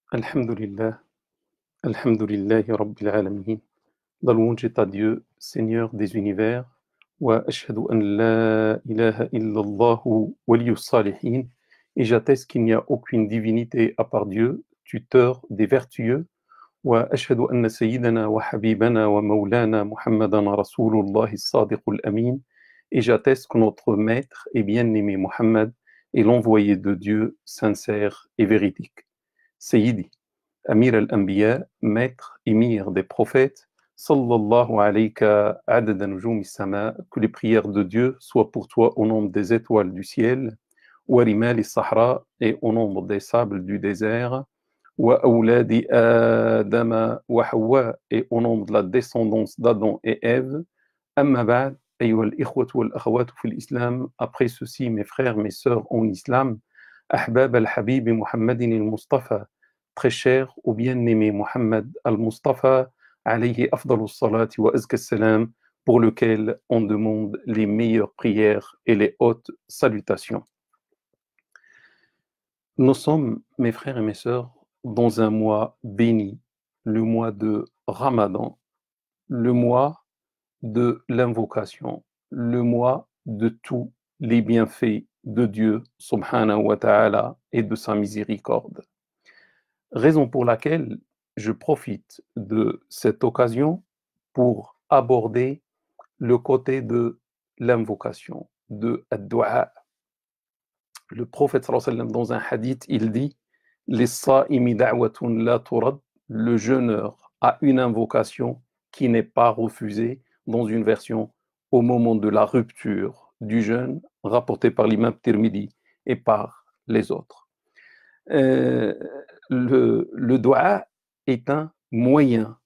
Alhamdulillah, Alhamdulillahi Rabbil Alamin. La louange est à Dieu, Seigneur des univers. Wa ashhadu an la ilaha illallahu waliyus salihin. Et j'atteste qu'il n'y a aucune divinité à part Dieu, tuteur des vertueux. Wa ashhadu anna sayyidana wa habibana wa maulana Muhammadan Rasulullah as-sadiqul amin. Et j'atteste que notre maître et bien-aimé Muhammad est l'envoyé de Dieu, sincère et véridique. Sayyidi, Amir al-Anbiya, maître, émir des prophètes, sallallahu alayka adada nujum sama, que les prières de Dieu soient pour toi au nombre des étoiles du ciel, wa rimal sahra, et au nombre des sables du désert, wa awladi Adama wa Hawa, et au nombre de la descendance d'Adam et Ève. Amma ba'd, ayyuha al-ikhwatu wal akhawatu fil islam, après ceci, mes frères, mes sœurs en islam, ahbab al-habib Muhammadin al-Mustafa, très cher au bien-aimé Mohammed al-Mustafa, alayhi afdalus salati wa azka salam, pour lequel on demande les meilleures prières et les hautes salutations. Nous sommes, mes frères et mes sœurs, dans un mois béni, le mois de Ramadan, le mois de l'invocation, le mois de tous les bienfaits de Dieu, subhanahu wa ta'ala, et de sa miséricorde. Raison pour laquelle je profite de cette occasion pour aborder le côté de l'invocation, de ad-du'a. Le prophète sallallahu alayhi wa sallam, dans un hadith, il dit «Les-sa'imi da'watun la turad», le jeûneur a une invocation qui n'est pas refusée, dans une version au moment de la rupture du jeûne, rapportée par l'imam Tirmidhi et par les autres. Le dua est un moyen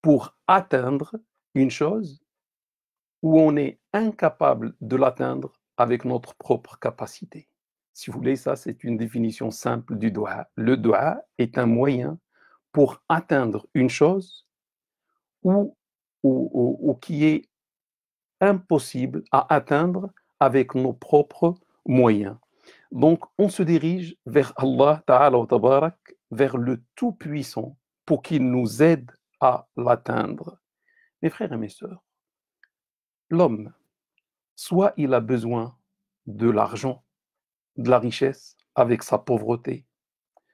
pour atteindre une chose où on est incapable de l'atteindre avec notre propre capacité. Si vous voulez, ça c'est une définition simple du dua. Le dua est un moyen pour atteindre une chose ou qui est impossible à atteindre avec nos propres moyens. Donc, on se dirige vers Allah Ta'ala wa Tabarak, vers le Tout-Puissant, pour qu'il nous aide à l'atteindre. Mes frères et mes sœurs, l'homme, soit il a besoin de l'argent, de la richesse, avec sa pauvreté,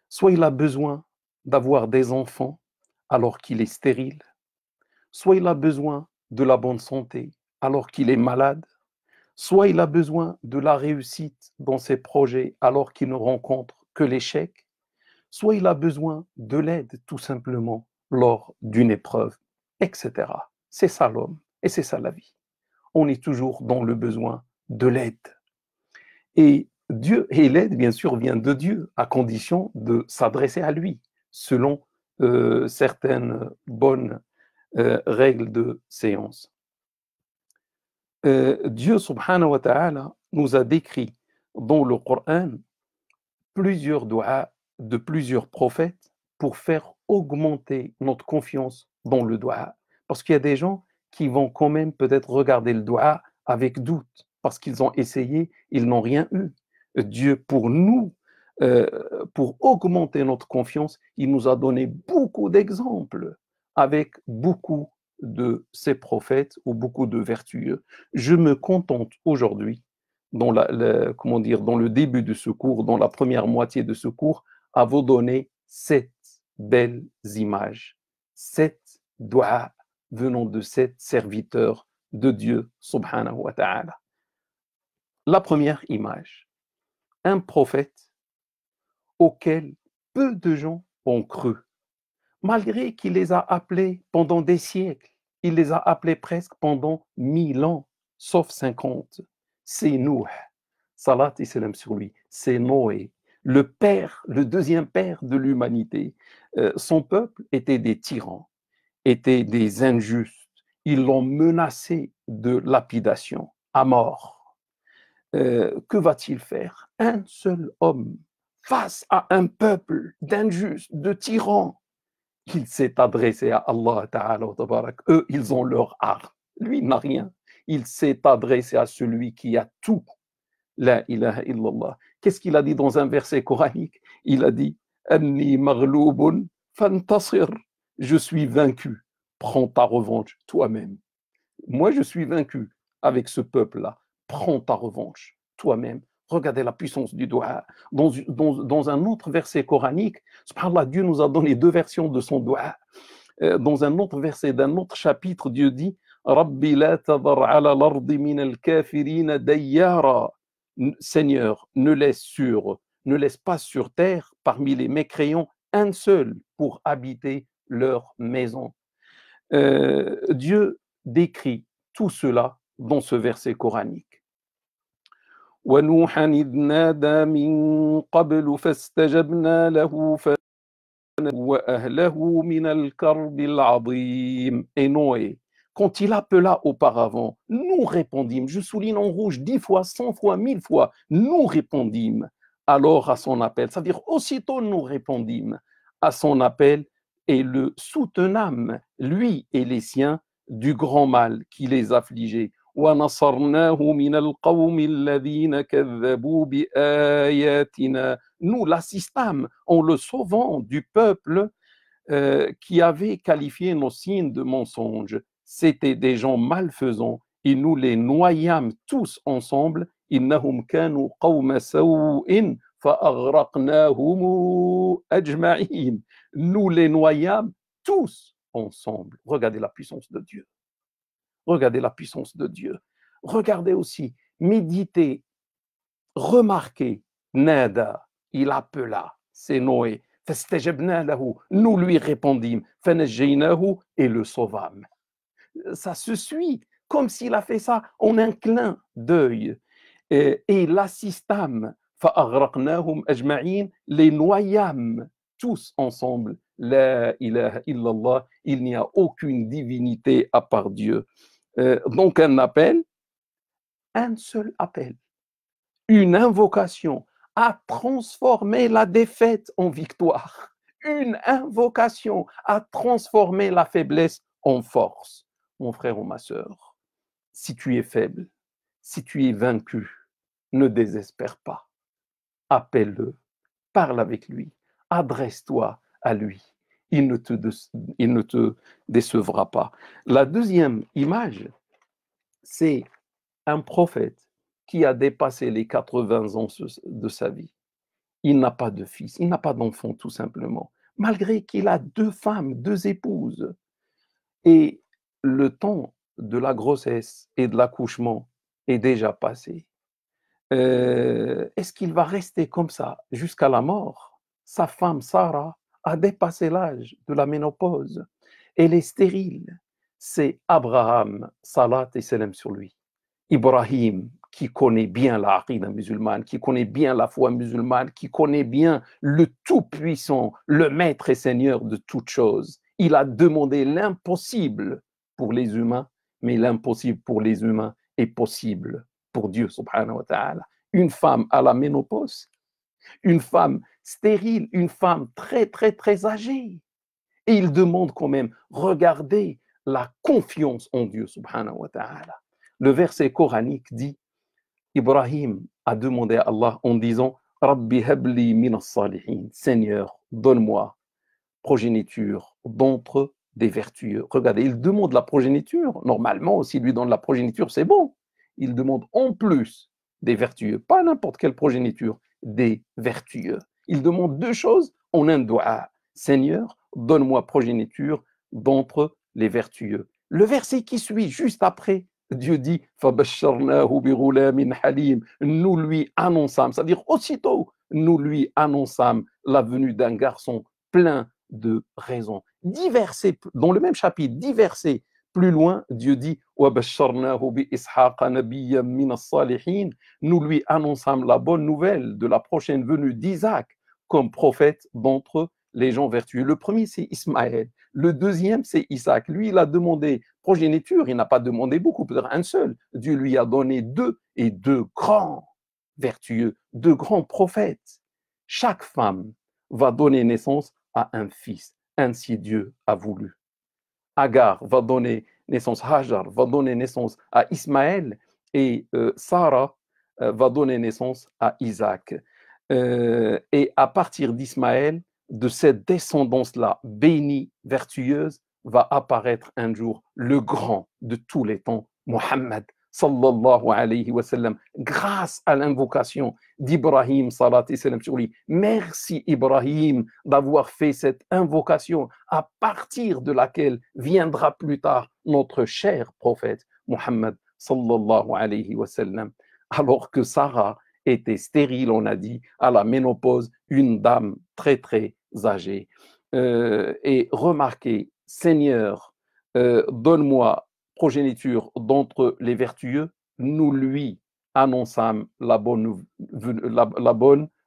soit il a besoin d'avoir des enfants alors qu'il est stérile, soit il a besoin de la bonne santé alors qu'il est malade, soit il a besoin de la réussite dans ses projets alors qu'il ne rencontre que l'échec, soit il a besoin de l'aide tout simplement lors d'une épreuve, etc. C'est ça l'homme et c'est ça la vie. On est toujours dans le besoin de l'aide. Et Dieu, et l'aide bien sûr vient de Dieu, à condition de s'adresser à lui, selon certaines bonnes règles de séance. Dieu subhanahu wa ta'ala nous a décrit dans le Coran plusieurs doigts de plusieurs prophètes pour faire augmenter notre confiance dans le doigt. Parce qu'il y a des gens qui vont quand même peut-être regarder le doigt avec doute, parce qu'ils ont essayé, ils n'ont rien eu. Dieu, pour nous, pour augmenter notre confiance, il nous a donné beaucoup d'exemples avec beaucoup de ces prophètes ou beaucoup de vertueux. Je me contente aujourd'hui comment dire, dans le début de ce cours, dans la première moitié de ce cours, à vous donner 7 belles images, 7 doigts venant de 7 serviteurs de Dieu, subhanahu wa ta'ala. La première image, un prophète auquel peu de gens ont cru, malgré qu'il les a appelés pendant des siècles. Il les a appelés presque pendant 1000 ans, sauf 50. C'est Nouh, salat et salam sur lui, c'est Noé, le père, le deuxième père de l'humanité. Son peuple était des tyrans, étaient des injustes. Ils l'ont menacé de lapidation à mort. Que va-t-il faire? Un seul homme face à un peuple d'injustes, de tyrans. Il s'est adressé à Allah Ta'ala wa Tabarak. Eux, ils ont leur arme. Lui, il n'a rien. Il s'est adressé à celui qui a tout. La ilaha illallah. Qu'est-ce qu'il a dit dans un verset coranique? Il a dit Anni maghloubun fantasir. Je suis vaincu. Prends ta revanche toi-même. Moi, je suis vaincu avec ce peuple-là. Prends ta revanche toi-même. Regardez la puissance du dua. Dans un autre verset coranique, subhanallah, Dieu nous a donné deux versions de son dua. Dans un autre verset d'un autre chapitre, Dieu dit Rabbi la tadar ala l'ardi min al-kafirina dayyara. Seigneur, ne laisse pas sur terre, parmi les mécréants, un seul pour habiter leur maison. Dieu décrit tout cela dans ce verset coranique. وَنُوحًا إِذْ نَادَى مِن قَبْلُ فَاسْتَجَبْنَا لَهُ وَأَهْلَهُ مِنَ الْكَرْبِ الْعَظِيمِ. Et Noé, quand il appela auparavant, nous répondîmes, je souligne en rouge 10 fois, 100 fois, 1000 fois, nous répondîmes alors à son appel. C'est-à-dire, aussitôt nous répondîmes à son appel et le soutenâmes, lui et les siens, du grand mal qui les affligeait. وَنَصَرْنَاهُ مِنَ الْقَوْمِ الَّذِينَ كَذَّبُوا بِآيَاتِنَا. Nous l'assistâmes en le sauvant du peuple qui avait qualifié nos signes de mensonges. C'étaient des gens malfaisants et nous les noyâmes tous ensemble. إِنَّهُمْ كَانُوا قَوْمَ سَوْءٍ فَأَغْرَقْنَاهُمْ أَجْمَعِينَ. Nous les noyâmes tous ensemble. Regardez la puissance de Dieu. Regardez la puissance de Dieu. Regardez aussi, méditez, remarquez, Nada, il appela, c'est Noé. Nous lui répondîmes, et le sauvâmes. Ça se suit, comme s'il a fait ça en un clin d'œil. Et l'assistâmes, les noyâmes tous ensemble. La ilaha illallah, il n'y a aucune divinité à part Dieu. Donc un appel, un seul appel, une invocation a transformé la défaite en victoire. Une invocation a transformé la faiblesse en force. Mon frère ou ma sœur, si tu es faible, si tu es vaincu, ne désespère pas. Appelle-le, parle avec lui, adresse-toi à lui. Il ne te décevra pas. La deuxième image, c'est un prophète qui a dépassé les 80 ans de sa vie. Il n'a pas de fils, il n'a pas d'enfant tout simplement, malgré qu'il a 2 femmes, 2 épouses. Et le temps de la grossesse et de l'accouchement est déjà passé. Est-ce qu'il va rester comme ça jusqu'à la mort? Sa femme Sarah a dépassé l'âge de la ménopause. Elle est stérile. C'est Abraham, salat et salam sur lui. Ibrahim, qui connaît bien la aqida musulmane, qui connaît bien la foi musulmane, qui connaît bien le Tout-Puissant, le Maître et Seigneur de toutes choses. Il a demandé l'impossible pour les humains, mais l'impossible pour les humains est possible pour Dieu, subhanahu wa ta'ala. Une femme à la ménopause, une femme stérile, une femme très, très, très âgée. Et il demande quand même, regardez la confiance en Dieu, subhanahu wa ta'ala. Le verset coranique dit, Ibrahim a demandé à Allah en disant, Rabbi habli min as-salihin, Seigneur, donne-moi progéniture d'entre des vertueux. Regardez, il demande la progéniture. Normalement, s'il lui donne la progéniture, c'est bon. Il demande en plus des vertueux, pas n'importe quelle progéniture, des vertueux. Il demande 2 choses en un doua. Seigneur, donne-moi progéniture d'entre les vertueux. Le verset qui suit juste après, Dieu dit nous lui annonçâmes, c'est-à-dire aussitôt, nous lui annonçâmes la venue d'un garçon plein de raisons. 10 versets, dans le même chapitre, 10 versets plus loin, Dieu dit nous lui annonçâmes la bonne nouvelle de la prochaine venue d'Isaac comme prophète d'entre les gens vertueux. Le premier, c'est Ismaël. Le deuxième, c'est Isaac. Lui, il a demandé progéniture, il n'a pas demandé beaucoup, peut-être un seul. Dieu lui a donné 2 et 2 grands vertueux, 2 grands prophètes. Chaque femme va donner naissance à un fils. Ainsi Dieu a voulu. Agar va donner naissance, Hajar va donner naissance à Ismaël et Sarah va donner naissance à Isaac. Et à partir d'Ismaël, de cette descendance-là, bénie, vertueuse, va apparaître un jour le grand de tous les temps, Muhammad sallallahu alayhi wa sallam, grâce à l'invocation d'Ibrahim, salat et salam sur lui. Merci Ibrahim d'avoir fait cette invocation à partir de laquelle viendra plus tard notre cher prophète Muhammad sallallahu alayhi wa sallam. Alors que Sarah était stérile, on a dit, à la ménopause, une dame très très âgée. Et remarquez, Seigneur, donne-moi progéniture d'entre les vertueux, nous lui annonçâmes la bonne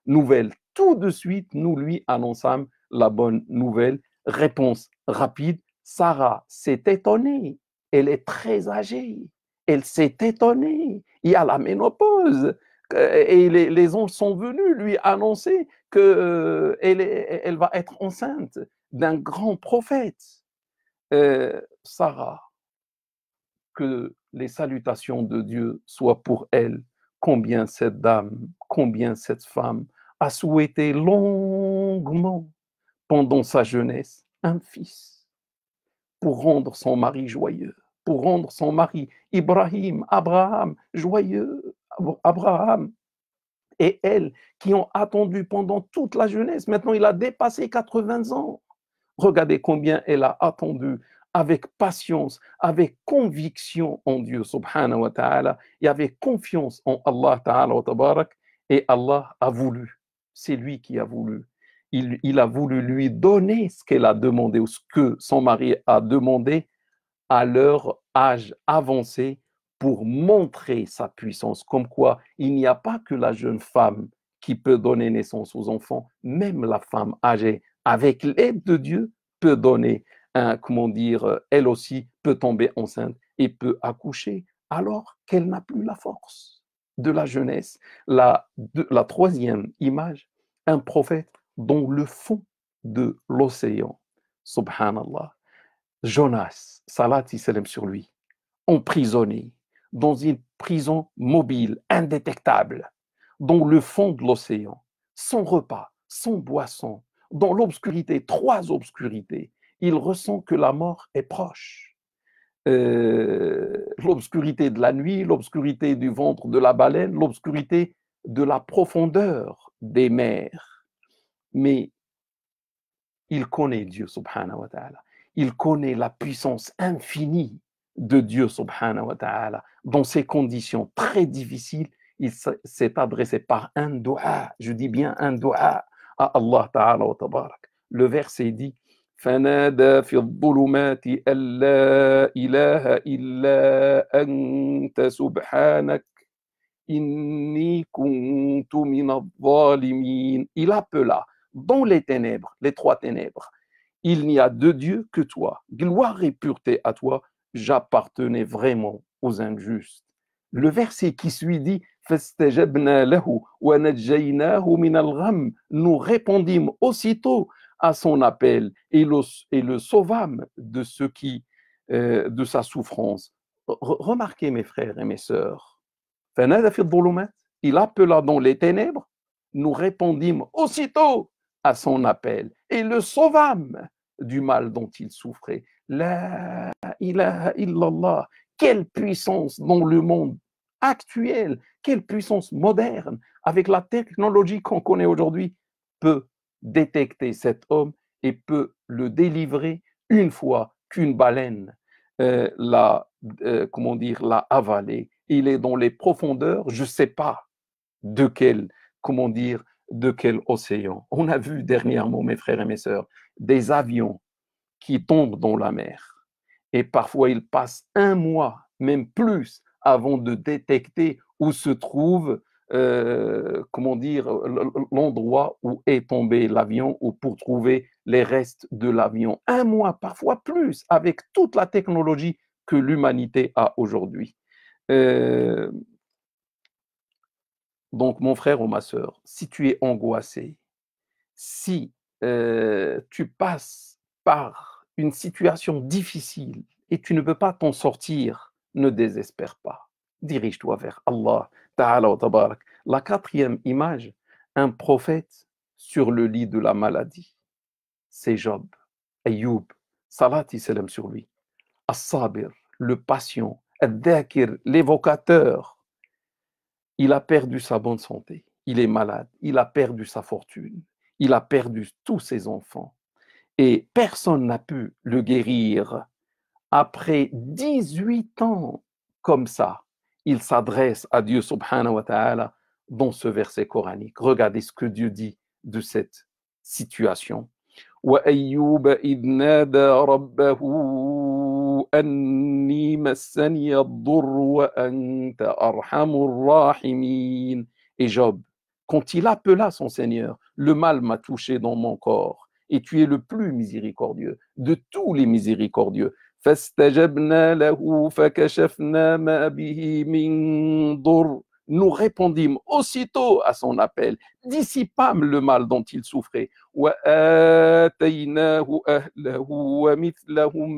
nouvelle. Tout de suite, nous lui annonçâmes la bonne nouvelle. Réponse rapide, Sarah s'est étonnée, elle est très âgée, elle s'est étonnée, il y a la ménopause, et les anges sont venus lui annoncer qu'elle va être enceinte d'un grand prophète. Sarah, que les salutations de Dieu soient pour elle. Combien cette dame, combien cette femme a souhaité longuement, pendant sa jeunesse, un fils pour rendre son mari joyeux, pour rendre son mari Ibrahim, Abraham, joyeux, Abraham. Et elle, qui ont attendu pendant toute la jeunesse, maintenant il a dépassé 80 ans. Regardez combien elle a attendu avec patience, avec conviction en Dieu subhanahu wa ta'ala, et avec confiance en Allah ta'ala wa tabarak, et Allah a voulu. C'est lui qui a voulu. Il a voulu lui donner ce qu'elle a demandé, ou ce que son mari a demandé à leur âge avancé pour montrer sa puissance. Comme quoi, il n'y a pas que la jeune femme qui peut donner naissance aux enfants, même la femme âgée, avec l'aide de Dieu, peut donner, comment dire, elle aussi peut tomber enceinte et peut accoucher, alors qu'elle n'a plus la force de la jeunesse. La troisième image, un prophète dont le fond de l'océan, subhanallah, Jonas, salat et salam sur lui, emprisonné dans une prison mobile, indétectable, dans le fond de l'océan, sans repas, sans boisson, dans l'obscurité, trois obscurités, il ressent que la mort est proche. L'obscurité de la nuit, l'obscurité du ventre de la baleine, l'obscurité de la profondeur des mers. Mais il connaît Dieu, subhanahu wa ta'ala. Il connaît la puissance infinie de Dieu, subhanahu wa ta'ala. Dans ces conditions très difficiles, il s'est adressé par un dua, je dis bien un dua, à Allah ta'ala wa tabarak. Le verset dit فنادى في الظلمات أن لا إله إلا أنت سبحانك إني كنت من الظالمين. Il appela dans les ténèbres, les trois ténèbres, il n'y a de Dieu que toi. Gloire et pureté à toi, j'appartenais vraiment aux injustes. Le verset qui suit dit nous répondîmes aussitôt à son appel et le sauvâmes de de sa souffrance. Remarquez mes frères et mes sœurs, il appela dans les ténèbres, nous répondîmes aussitôt à son appel et le sauvâmes du mal dont il souffrait. La ilaha illallah. Quelle puissance dans le monde actuel, quelle puissance moderne, avec la technologie qu'on connaît aujourd'hui, peut détecter cet homme et peut le délivrer une fois qu'une baleine l'a avalé. Il est dans les profondeurs, je ne sais pas de quel, de quel océan. On a vu dernièrement, mes frères et mes sœurs, des avions qui tombent dans la mer. Et parfois, ils passent un mois, même plus, avant de détecter où se trouve, l'endroit où est tombé l'avion ou pour trouver les restes de l'avion. Un mois, parfois plus, avec toute la technologie que l'humanité a aujourd'hui. Donc, mon frère ou ma sœur, si tu es angoissé, si tu passes par une situation difficile et tu ne peux pas t'en sortir, ne désespère pas. Dirige-toi vers Allah Ta'ala wa tabarak. La quatrième image, un prophète sur le lit de la maladie. c'est Job, Ayoub, salat et salam sur lui, As-Sabir, le patient, Ad-Dakir, l'évocateur. Il a perdu sa bonne santé, il est malade, il a perdu sa fortune, il a perdu tous ses enfants et personne n'a pu le guérir. Après 18 ans comme ça, il s'adresse à Dieu subhanahu wa ta'ala dans ce verset coranique. Regardez ce que Dieu dit de cette situation. وأيوب إذ نادى ربه أني مسني الضر وأنت أرحم الراحمين. Et Job, quand il appela son Seigneur, le mal m'a touché dans mon corps, et tu es le plus miséricordieux de tous les miséricordieux. فاستجبنا له فكشفنا ما به من ضر. Nous répondîmes aussitôt à son appel, dissipâmes le mal dont il souffrait. وآتيناه أهله ومثلهم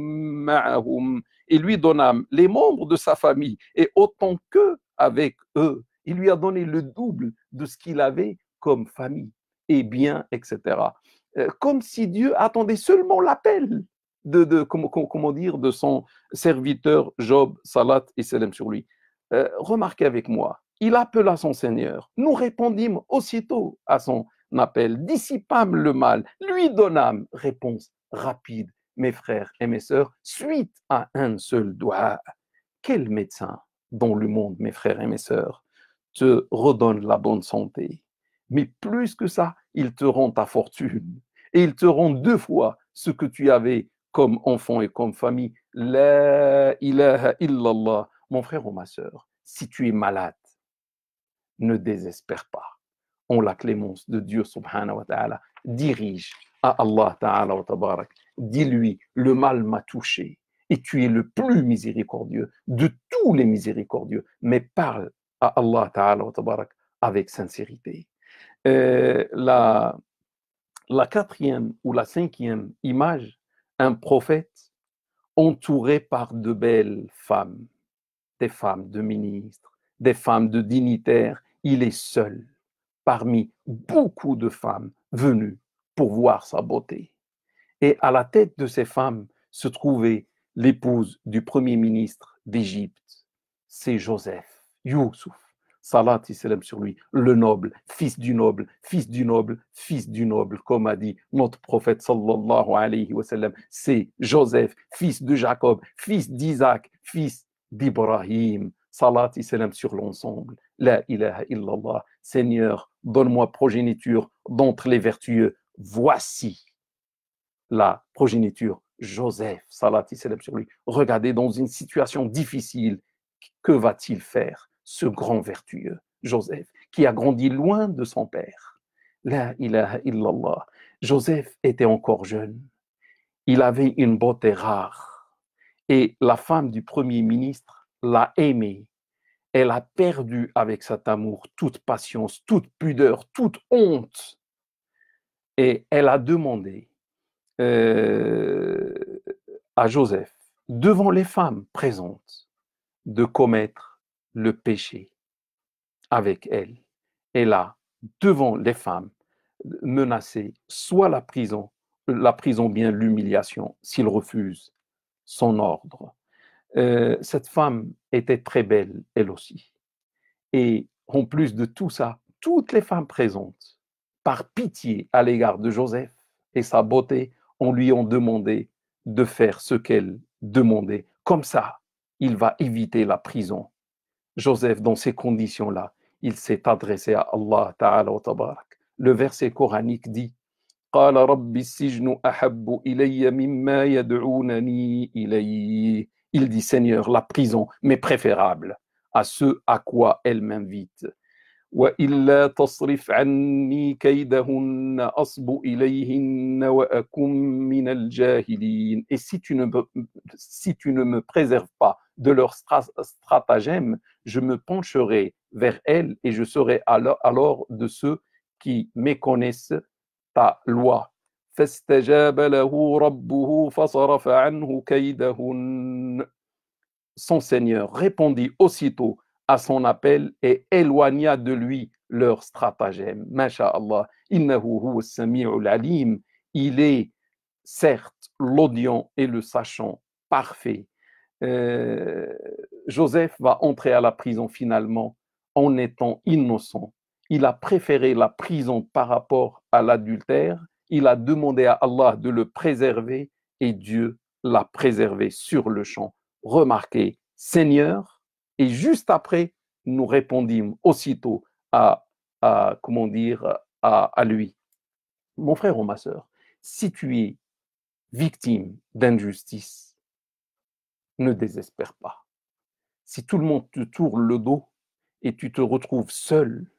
معهم. Et lui donnâmes les membres de sa famille, et autant qu'eux avec eux. Il lui a donné le double de ce qu'il avait comme famille, et bien, etc. Comme si Dieu attendait seulement l'appel comment dire, de son serviteur Job, salat et salam sur lui. Remarquez avec moi, il appela son Seigneur, nous répondîmes aussitôt à son appel, dissipâmes le mal, lui donnâmes réponse rapide, mes frères et mes sœurs, suite à un seul doigt. Quel médecin dans le monde, mes frères et mes sœurs, te redonne la bonne santé, mais plus que ça, il te rend ta fortune et il te rend 2 fois ce que tu avais comme enfant et comme famille. La ilaha illallah. Mon frère ou ma sœur, si tu es malade, ne désespère pas. En la clémence de Dieu subhanahu wa ta'ala, dirige à Allah ta'ala wa tabarak. Dis-lui, le mal m'a touché et tu es le plus miséricordieux de tous les miséricordieux, mais parle à Allah ta'ala wa tabarak avec sincérité. La 4e ou la 5e image, un prophète entouré par de belles femmes, des femmes de ministres, des femmes de dignitaires. Il est seul parmi beaucoup de femmes venues pour voir sa beauté. Et à la tête de ces femmes se trouvait l'épouse du premier ministre d'Égypte, c'est Joseph, Youssouf, salat et salam sur lui, le noble, fils du noble, fils du noble, fils du noble, comme a dit notre prophète sallallahu alayhi wa sallam, c'est Joseph, fils de Jacob, fils d'Isaac, fils d'Ibrahim, salat et salam sur l'ensemble. La ilaha illallah, Seigneur, donne-moi progéniture d'entre les vertueux. Voici la progéniture, Joseph, salat et salam sur lui. Regardez, dans une situation difficile, que va-t-il faire, ce grand vertueux, Joseph, qui a grandi loin de son père? La ilaha illallah. Joseph était encore jeune. Il avait une beauté rare. Et la femme du premier ministre l'a aimé. Elle a perdu avec cet amour toute patience, toute pudeur, toute honte. Et elle a demandé à Joseph, devant les femmes présentes, de commettre le péché avec elle. Et là, devant les femmes, menacer soit la prison bien l'humiliation, s'il refuse son ordre. Cette femme était très belle, elle aussi. Et en plus de tout ça, toutes les femmes présentes, par pitié à l'égard de Joseph et sa beauté, on lui ont demandé de faire ce qu'elle demandait. Comme ça, il va éviter la prison. Joseph, dans ces conditions-là, il s'est adressé à Allah Ta'ala wa Tabarak. Le verset coranique dit قال رب السجن أحب إلي مما يدعونني إليه. Il dit Seigneur, la prison m'est préférable à ce à quoi elle m'invite. وإلا تصرف عني كيدهن أصب إليهن وأكن من الجاهلين. Et si tu ne me préserves pas de leur stratagème, je me pencherai vers elles et je serai alors de ceux qui méconnaissent ta loi. فاستجاب له ربه فصرف عنه كيدهن. Son Seigneur répondit aussitôt à son appel et éloigna de lui leur stratagème. Masha'Allah, innahu huwa as-sami'ul alim. Il est certes, l'audient et le sachant parfait. Euh, Joseph va entrer à la prison finalement en étant innocent. Il a préféré la prison par rapport à l'adultère. Il a demandé à Allah de le préserver et Dieu l'a préservé sur le champ. Remarquez, Seigneur, et juste après, nous répondîmes aussitôt comment dire, à lui. Mon frère ou ma sœur, si tu es victime d'injustice, ne désespère pas. Si tout le monde te tourne le dos et tu te retrouves seul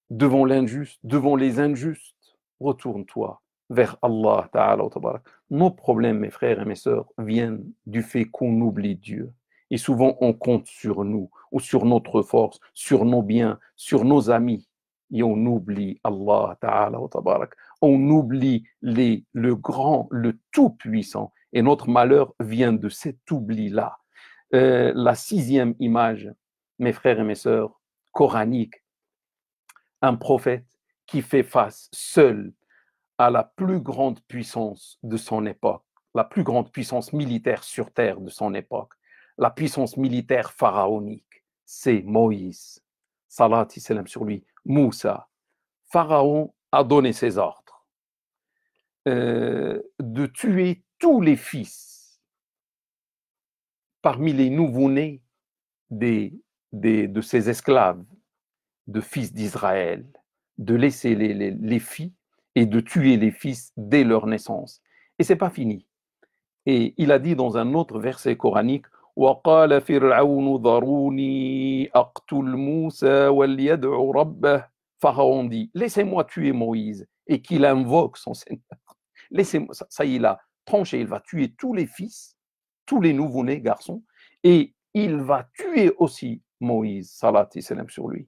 devant l'injuste, devant les injustes, retourne-toi vers Allah Ta'ala wa tabarak. Nos problèmes, mes frères et mes sœurs, viennent du fait qu'on oublie Dieu. Et souvent, on compte sur nous, ou sur notre force, sur nos biens, sur nos amis. Et on oublie Allah Ta'ala wa tabarak. On oublie le grand, le tout-puissant. Et notre malheur vient de cet oubli-là. La sixième image, mes frères et mes sœurs, coranique, un prophète qui fait face seul à la plus grande puissance de son époque, la plus grande puissance militaire sur terre de son époque, la puissance militaire pharaonique, c'est Moïse. Salat et salam sur lui. Moussa. Pharaon a donné ses ordres de tuer tous les fils parmi les nouveau-nés de ses esclaves, de fils d'Israël, de laisser les filles et de tuer les fils dès leur naissance. Et c'est pas fini. Et il a dit dans un autre verset coranique, وقال فرعون ذروني أقتل موسى وليدع ربه. Pharaon dit, laissez-moi tuer Moïse et qu'il invoque son Seigneur. Laissez-moi, ça il a tranché, il va tuer tous les fils, tous les nouveau-nés garçons, et il va tuer aussi Moïse, salat et salam sur lui.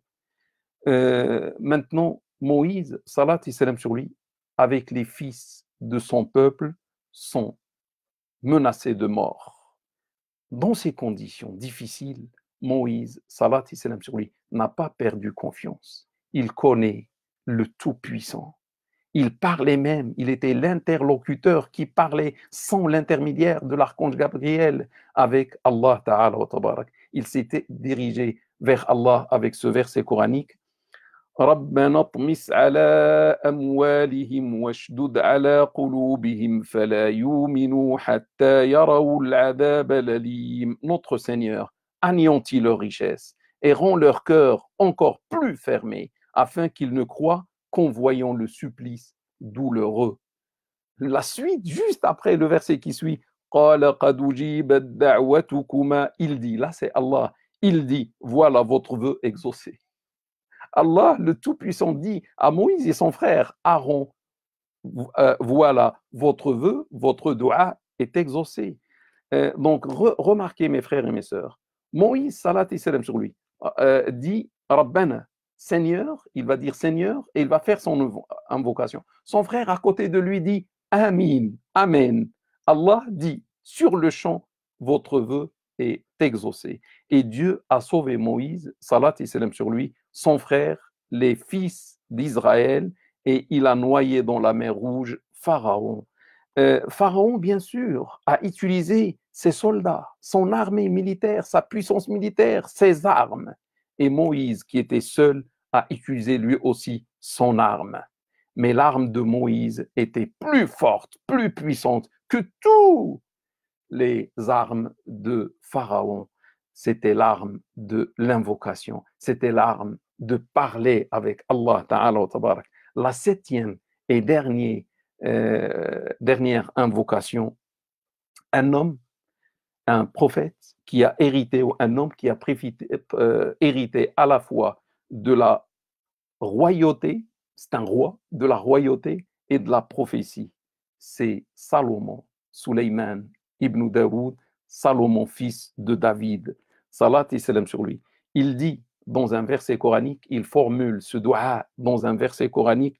Maintenant, Moïse, salat et salam sur lui, avec les fils de son peuple, sont menacés de mort. Dans ces conditions difficiles, Moïse, salat et salam sur lui, n'a pas perdu confiance. Il connaît le Tout-Puissant. Il parlait même, il était l'interlocuteur qui parlait sans l'intermédiaire de l'archange Gabriel avec Allah Ta'ala wa tabarak. Il s'était dirigé vers Allah avec ce verset coranique. ربنا اطمس على أموالهم واشدد على قلوبهم فلا يؤمنوا حتى يروا العذاب الأليم. Notre Seigneur, anéantit leurs richesses et rend leur cœur encore plus fermé afin qu'ils ne croient qu'en voyant le supplice douloureux. La suite, juste après le verset qui suit, قال قد أجيبت دعوتكما. Il dit, là c'est Allah, il dit, voilà votre vœu exaucé. Allah, le Tout-Puissant, dit à Moïse et son frère Aaron, voilà, votre vœu, votre doua est exaucé. Donc, remarquez, mes frères et mes sœurs, Moïse, salat et salam sur lui, dit Rabbana, Seigneur, il va dire Seigneur, et il va faire son invocation. Son frère à côté de lui dit Amin, Amen. Allah dit sur le champ, votre vœu est exaucé. Et Dieu a sauvé Moïse, salat et salam sur lui, son frère, les fils d'Israël, et il a noyé dans la mer Rouge Pharaon. Pharaon, bien sûr, a utilisé ses soldats, son armée militaire, sa puissance militaire, ses armes. Et Moïse, qui était seul, a utilisé lui aussi son arme. Mais l'arme de Moïse était plus forte, plus puissante que toutes les armes de Pharaon. C'était l'arme de l'invocation, c'était l'arme de parler avec Allah Ta'ala wa tabarak. La septième et dernière invocation, un homme, un prophète qui a hérité, ou un homme qui a hérité à la fois de la royauté, c'est un roi, de la royauté et de la prophétie. C'est Salomon, Suleyman ibn Daoud, Salomon, fils de David. Salat et salam sur lui. Il dit dans un verset coranique, il formule ce doua dans un verset coranique,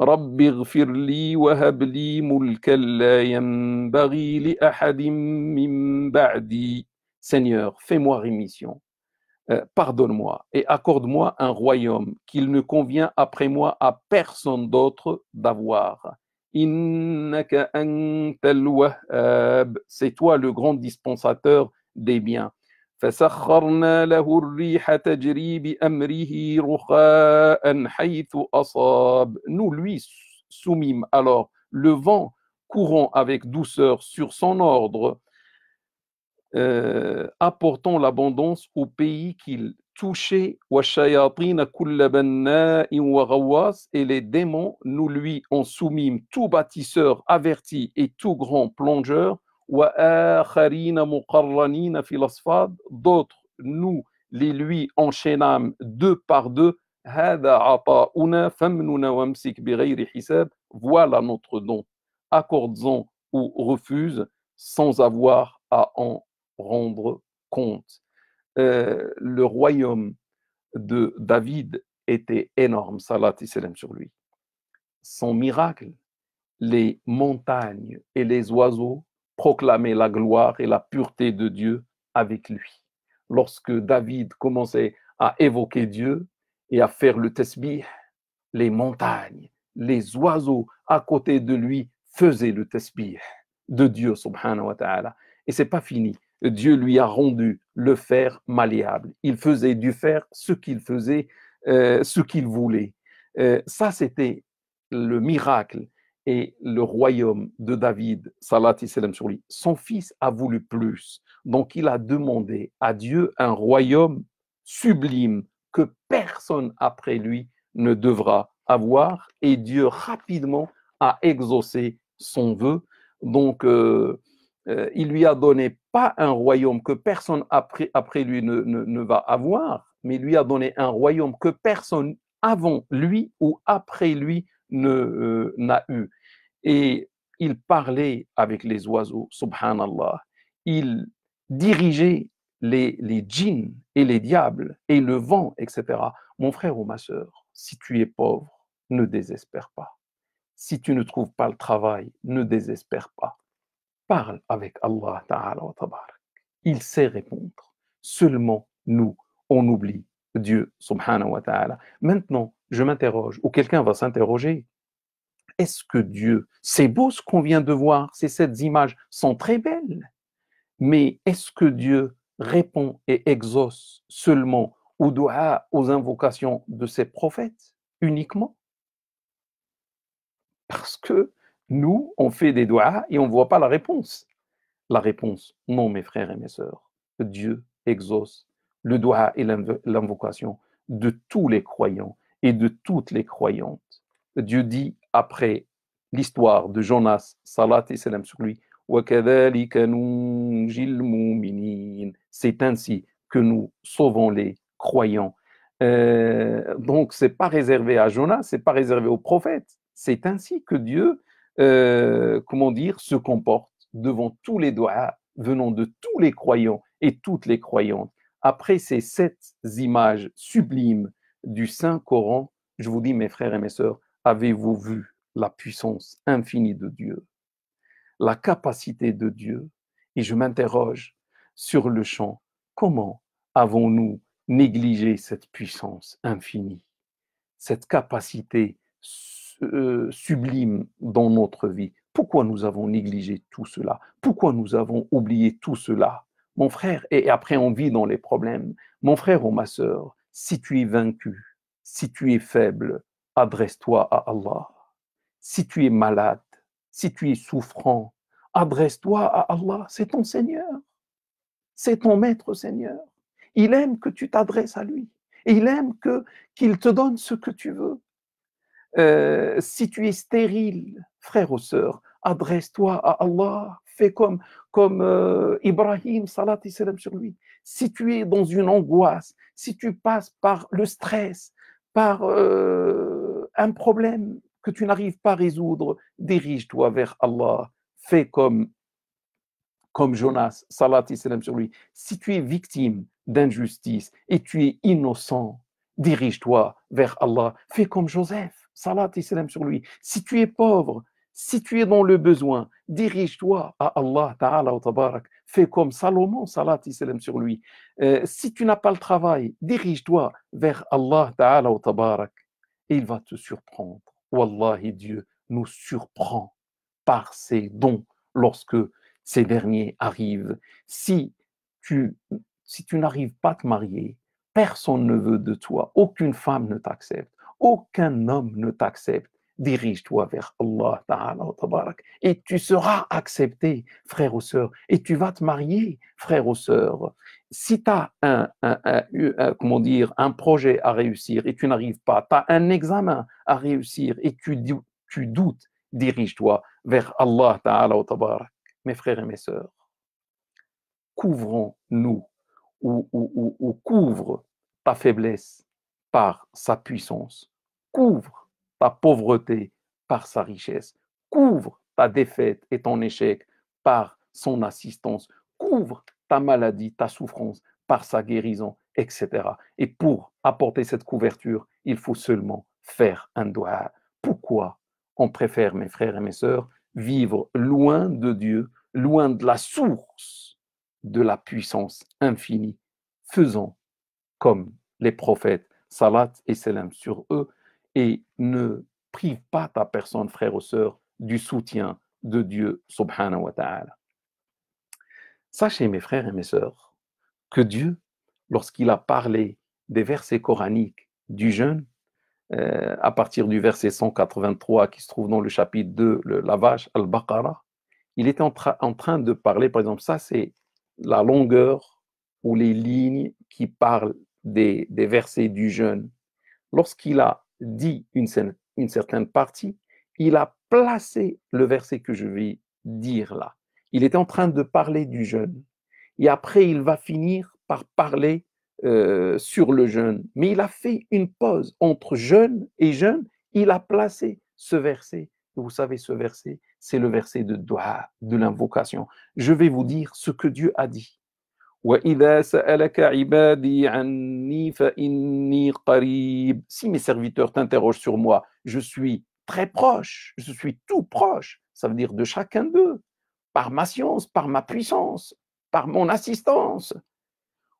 رب اغفر لي وهب لي ملكا لا ينبغي لأحد من بعدي. Seigneur, fais-moi rémission, pardonne-moi et accorde-moi un royaume qu'il ne convient après moi à personne d'autre d'avoir. innaka antal wahhab. C'est toi le grand dispensateur des biens. فسخرنا له الريح تجري بأمره رخاء حيث أصاب. Nous lui soumîmes alors le vent courant avec douceur sur son ordre, apportant l'abondance au pays qu'il touchait. وَالشَّيَاطِينَ كُلَّ بَنَّاءٍ وَغَوَّاصٍ. Et les démons, nous lui en soumîmes tout bâtisseur averti et tout grand plongeur. وَآخَرِينَ مُقَرَّنِينَ فِي الْأَصْفَادِ. D'autres, nous les lui enchaînâmes deux par deux. هَذَا عَطَاؤُنَا فَامْنُنْ وَامْسِكْ بِغَيْرِ حِسَابٍ. Voilà notre don. Accorde-en ou refuse sans avoir à en rendre compte. Le royaume de David était énorme, salat et salam sur lui. Son miracle, les montagnes et les oiseaux proclamaient la gloire et la pureté de Dieu avec lui. Lorsque David commençait à évoquer Dieu et à faire le tasbih, les montagnes, les oiseaux à côté de lui faisaient le tasbih de Dieu subhanahu wa ta'ala. Et c'est pas fini. Dieu lui a rendu le fer malléable. Il faisait du fer ce qu'il faisait, ce qu'il voulait. Ça, c'était le miracle et le royaume de David, salat et salam sur lui. Son fils a voulu plus. Donc, il a demandé à Dieu un royaume sublime que personne après lui ne devra avoir. Et Dieu rapidement a exaucé son vœu. Donc, il lui a donné pas un royaume que personne après lui ne va avoir, mais il lui a donné un royaume que personne avant lui ou après lui n'a eu. Et il parlait avec les oiseaux, subhanallah. Il dirigeait les djinns et les diables et le vent, etc. Mon frère ou ma sœur, si tu es pauvre, ne désespère pas. Si tu ne trouves pas le travail, ne désespère pas. Parle avec Allah Ta'ala wa Tabarak. Il sait répondre. Seulement nous, on oublie Dieu Subhanahu wa Ta'ala. Maintenant, je m'interroge, ou quelqu'un va s'interroger, est-ce que Dieu, c'est beau ce qu'on vient de voir, ces images sont très belles, mais est-ce que Dieu répond et exauce seulement aux doigts, aux invocations de ses prophètes uniquement? Parce que nous, on fait des doigts et on ne voit pas la réponse. La réponse, non, mes frères et mes sœurs. Dieu exauce le doigt et l'invocation de tous les croyants et de toutes les croyantes. Dieu dit après l'histoire de Jonas, salat et salam sur lui, c'est ainsi que nous sauvons les croyants. Donc, ce n'est pas réservé à Jonas, ce n'est pas réservé aux prophètes. C'est ainsi que Dieu, comment dire, se comporte devant tous les doigts venant de tous les croyants et toutes les croyantes. Après ces 7 images sublimes du Saint-Coran, je vous dis, mes frères et mes sœurs, avez-vous vu la puissance infinie de Dieu, la capacité de Dieu? Et je m'interroge sur le champ, comment avons-nous négligé cette puissance infinie, cette capacité sublime dans notre vie? Pourquoi nous avons négligé tout cela? Pourquoi nous avons oublié tout cela? Mon frère, et après on vit dans les problèmes. Mon frère ou ma sœur, si tu es vaincu, si tu es faible, adresse-toi à Allah. Si tu es malade, si tu es souffrant, adresse-toi à Allah. C'est ton Seigneur. C'est ton maître Seigneur. Il aime que tu t'adresses à lui. Et il aime qu'il te donne ce que tu veux. Si tu es stérile, frère ou sœur, adresse-toi à Allah, fais comme Ibrahim, salat et salam sur lui. Si tu es dans une angoisse, si tu passes par le stress, par un problème que tu n'arrives pas à résoudre, dirige-toi vers Allah, fais comme Jonas, salat et salam sur lui. Si tu es victime d'injustice et tu es innocent, dirige-toi vers Allah, fais comme Joseph, salat et salam sur lui. Si tu es pauvre, si tu es dans le besoin, dirige-toi à Allah Ta'ala wa Tabarak. Fais comme Salomon, salat et salam sur lui. Si tu n'as pas le travail, dirige-toi vers Allah Ta'ala wa Tabarak. Et il va te surprendre. Wallahi, Dieu nous surprend par ses dons lorsque ces derniers arrivent. Si tu, si tu n'arrives pas à te marier, personne ne veut de toi, aucune femme ne t'accepte, aucun homme ne t'accepte. Dirige-toi vers Allah Ta'ala wa Tabarak et tu seras accepté, frère ou sœur, et tu vas te marier, frère ou sœur. Si tu as comment dire, un projet à réussir et tu n'arrives pas, tu as un examen à réussir et tu doutes, dirige-toi vers Allah Ta'ala wa Tabarak. Mes frères et mes sœurs, couvrons-nous ou couvre ta faiblesse par sa puissance, couvre ta pauvreté par sa richesse, couvre ta défaite et ton échec par son assistance, couvre ta maladie, ta souffrance par sa guérison, etc. Et pour apporter cette couverture, il faut seulement faire un dua. Pourquoi on préfère, mes frères et mes sœurs, vivre loin de Dieu, loin de la source de la puissance infinie, faisons comme les prophètes, salat et salam sur eux, et ne prive pas ta personne, frère ou sœur, du soutien de Dieu, subhanahu wa ta'ala. Sachez, mes frères et mes sœurs, que Dieu, lorsqu'il a parlé des versets coraniques du jeûne, à partir du verset 183 qui se trouve dans le chapitre 2, la vache, Al-Baqarah, il était en train de parler, par exemple, ça c'est la longueur ou les lignes qui parlent des versets du jeûne. Lorsqu'il a dit une certaine partie, il a placé le verset que je vais dire là. Il était en train de parler du jeûne. Et après, il va finir par parler sur le jeûne. Mais il a fait une pause entre jeûne et jeûne. Il a placé ce verset. Vous savez, ce verset, c'est le verset de dua, de l'invocation. Je vais vous dire ce que Dieu a dit. وَإِذَا سَأَلَكَ عِبَادِي عَنِّي فَإِنِّي قَرِيبٌ. Si mes serviteurs t'interrogent sur moi, je suis très proche, je suis tout proche. Ça veut dire de chacun d'eux, par ma science, par ma puissance, par mon assistance.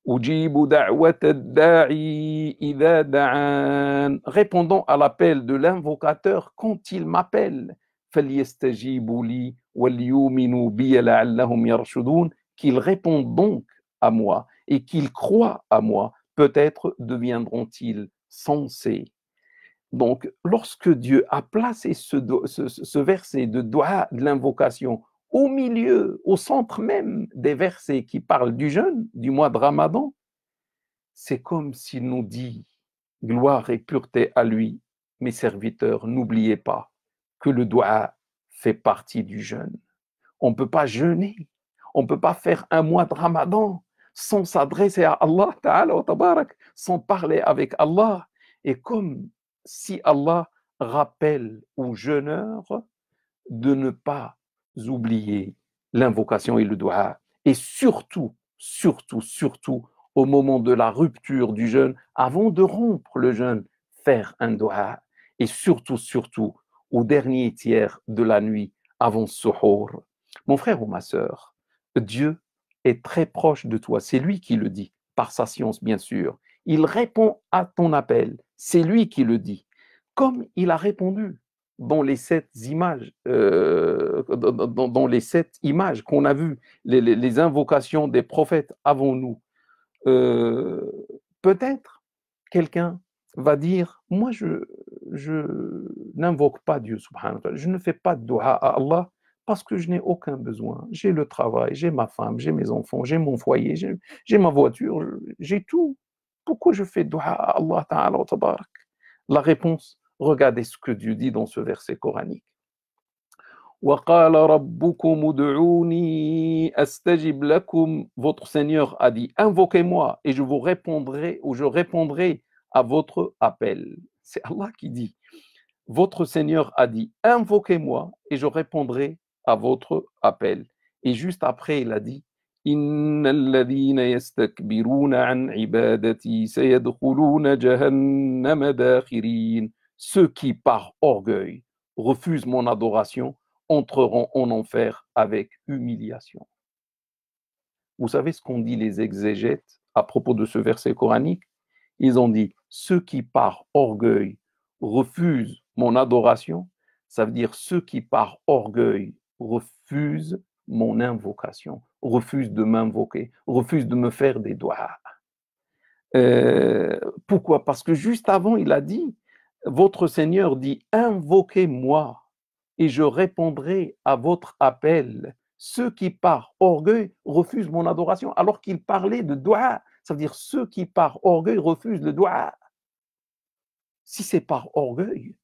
أُجِيبُ دَعْوَةَ الدَّاعِي إِذَا دَعَانِ. Répondant à l'appel de l'invocateur quand il m'appelle. فَلْيَسْتَجِيبُوا لِي وَلْيُؤْمِنُوا بِي لَعَلَّهُمْ يَرْشُدُونَ. Qu'ils répondent donc à moi et qu'ils croient à moi, peut-être deviendront-ils sensés. Donc, lorsque Dieu a placé ce verset de dua, de l'invocation, au milieu, au centre même des versets qui parlent du jeûne, du mois de Ramadan, c'est comme s'il nous dit, gloire et pureté à lui, mes serviteurs, n'oubliez pas que le dua fait partie du jeûne. On ne peut pas jeûner, on ne peut pas faire un mois de Ramadan sans s'adresser à Allah Ta'ala wa Tabarak, sans parler avec Allah. Et comme si Allah rappelle aux jeûneurs de ne pas oublier l'invocation et le dua. Et surtout, surtout, surtout, au moment de la rupture du jeûne, avant de rompre le jeûne, faire un dua. Et surtout, surtout, au dernier tiers de la nuit, avant suhour. Mon frère ou ma sœur, Dieu est très proche de toi. C'est lui qui le dit, par sa science, bien sûr. Il répond à ton appel. C'est lui qui le dit. Comme il a répondu dans les 7 images, dans les 7 images qu'on a vues, les invocations des prophètes avant nous. Peut-être quelqu'un va dire, moi je n'invoque pas Dieu, subhanahu wa ta'ala, je ne fais pas de dua à Allah parce que je n'ai aucun besoin. J'ai le travail, j'ai ma femme, j'ai mes enfants, j'ai mon foyer, j'ai ma voiture, j'ai tout. Pourquoi je fais dua à Allah Ta'ala wa tabarak? La réponse, regardez ce que Dieu dit dans ce verset coranique. وَقَالَ رَبُّكُمُ ادْعُونِي أَسْتَجِبْ لَكُمْ. Votre Seigneur a dit, invoquez-moi et je vous répondrai ou je répondrai à votre appel. C'est Allah qui dit. Votre Seigneur a dit, invoquez-moi et je répondrai à votre appel. Et juste après, il a dit, إِنَّ الَّذِينَ يَسْتَكْبِرُونَ عَنْ عِبَادَتِي سَيَدْخُلُونَ جَهَنَّمَ دَاخِرِينَ. Ceux qui, par orgueil, refusent mon adoration, entreront en enfer avec humiliation. Vous savez ce qu'ont dit les exégètes à propos de ce verset coranique? Ils ont dit, ceux qui, par orgueil, refusent mon adoration, Ça veut dire ceux qui par orgueil refusent mon invocation, refusent de m'invoquer, refusent de me faire des doigts. Pourquoi? Parce que juste avant, il a dit, votre Seigneur dit, invoquez-moi et je répondrai à votre appel. Ceux qui par orgueil refusent mon adoration, alors qu'il parlait de doigt. Ça veut dire ceux qui par orgueil refusent le doigt. Si c'est par orgueil,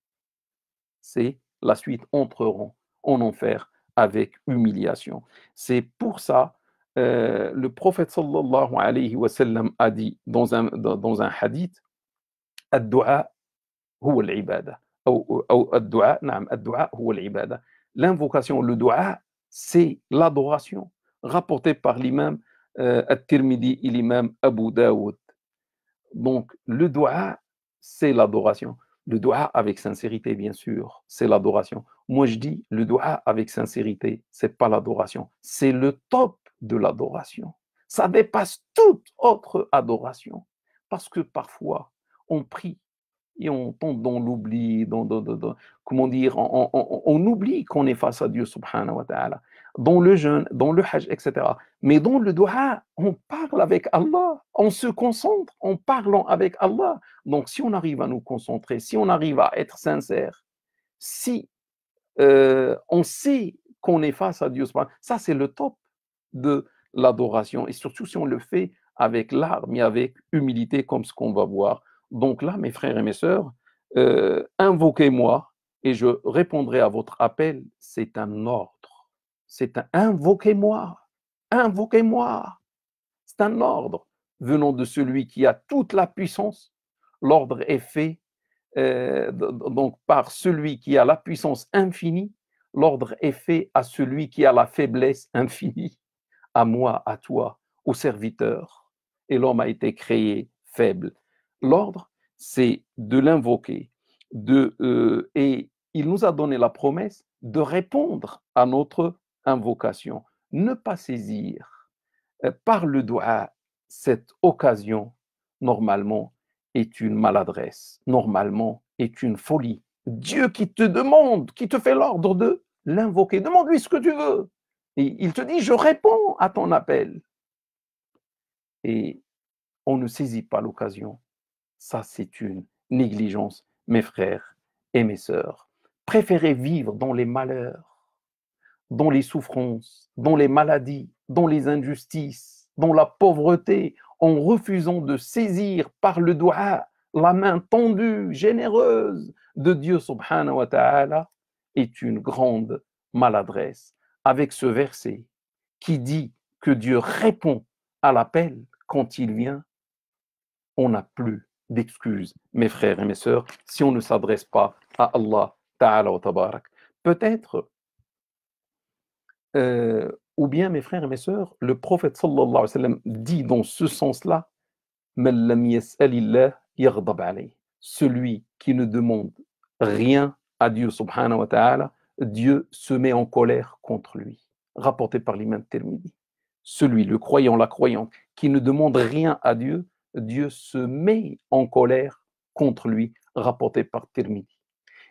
c'est la suite entreront en enfer avec humiliation. C'est pour ça le prophète sallallahu alayhi wa sallam a dit dans un hadith الدعاء هو العبادة أو الدعاء نعم الدعاء هو العبادة. L'invocation, le dua, c'est l'adoration. Rapporté par l'imam At-Tirmidhi et l'imam Abu Daoud. Donc, le dua, c'est l'adoration. Le dua avec sincérité, bien sûr, c'est l'adoration. Moi, je dis, le dua avec sincérité, c'est pas l'adoration. C'est le top de l'adoration. Ça dépasse toute autre adoration. Parce que parfois, on prie et on tombe dans l'oubli, comment dire, on oublie qu'on est face à Dieu, subhanahu wa ta'ala, dans le jeûne, dans le hajj, etc. Mais dans le dua, on parle avec Allah, on se concentre en parlant avec Allah. Donc, si on arrive à nous concentrer, si on arrive à être sincère, si on sait qu'on est face à Dieu, ça c'est le top de l'adoration. Et surtout si on le fait avec larmes et avec humilité, comme ce qu'on va voir. Donc là, mes frères et mes sœurs, invoquez-moi et je répondrai à votre appel. C'est un ordre. C'est un invoquez-moi. Invoquez-moi. C'est un ordre venant de celui qui a toute la puissance. L'ordre est fait donc par celui qui a la puissance infinie. L'ordre est fait à celui qui a la faiblesse infinie, à moi, à toi, au serviteur. Et l'homme a été créé faible. L'ordre, c'est de l'invoquer. Et il nous a donné la promesse de répondre à notre invocation. Ne pas saisir par le doigt cette occasion, normalement, est une maladresse, normalement, est une folie. Dieu qui te demande, qui te fait l'ordre de l'invoquer, demande-lui ce que tu veux. Et il te dit, je réponds à ton appel. Et on ne saisit pas l'occasion. Ça, c'est une négligence, mes frères et mes sœurs. Préférez vivre dans les malheurs, dans les souffrances, dans les maladies, dans les injustices, dans la pauvreté, en refusant de saisir par le doigt la main tendue, généreuse de Dieu subhanahu wa ta'ala, est une grande maladresse. Avec ce verset qui dit que Dieu répond à l'appel quand il vient, on n'a plus d'excuses, mes frères et mes sœurs, si on ne s'adresse pas à Allah ta'ala wa tabarak. Peut-être ou bien, mes frères et mes sœurs, le prophète sallallahu alayhi wa sallam dit dans ce sens-là, "Man lam yas'alillah yaghdab alayh." Celui qui ne demande rien à Dieu subhanahu wa ta'ala, Dieu se met en colère contre lui. Rapporté par l'imam Tirmidhi. Celui, le croyant, la croyante, qui ne demande rien à Dieu, Dieu se met en colère contre lui. Rapporté par Tirmidhi.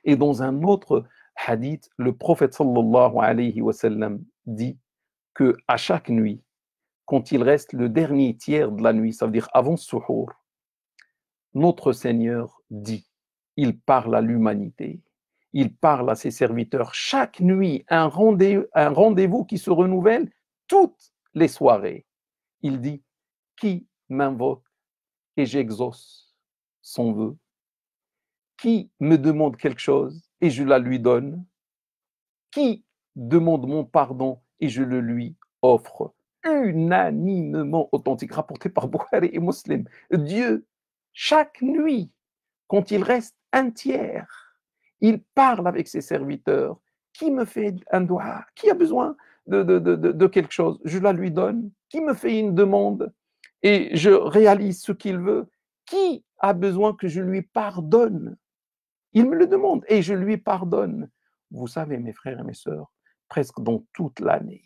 Et dans un autre hadith, le prophète sallallahu alayhi wa sallam dit que à chaque nuit, quand il reste le dernier tiers de la nuit, ça veut dire avant suhour, notre Seigneur dit, il parle à l'humanité, il parle à ses serviteurs chaque nuit, un rendez-vous qui se renouvelle toutes les soirées. Il dit, qui m'invoque et j'exauce son vœu, qui me demande quelque chose et je la lui donne, qui demande mon pardon et je le lui offre. Unanimement authentique, rapporté par Bukhari et Muslim. Dieu, chaque nuit, quand il reste un tiers, il parle avec ses serviteurs. Qui me fait un doigt? Qui a besoin de quelque chose? Je la lui donne. Qui me fait une demande? Et je réalise ce qu'il veut. Qui a besoin que je lui pardonne? Il me le demande et je lui pardonne. Vous savez, mes frères et mes sœurs, presque dans toute l'année,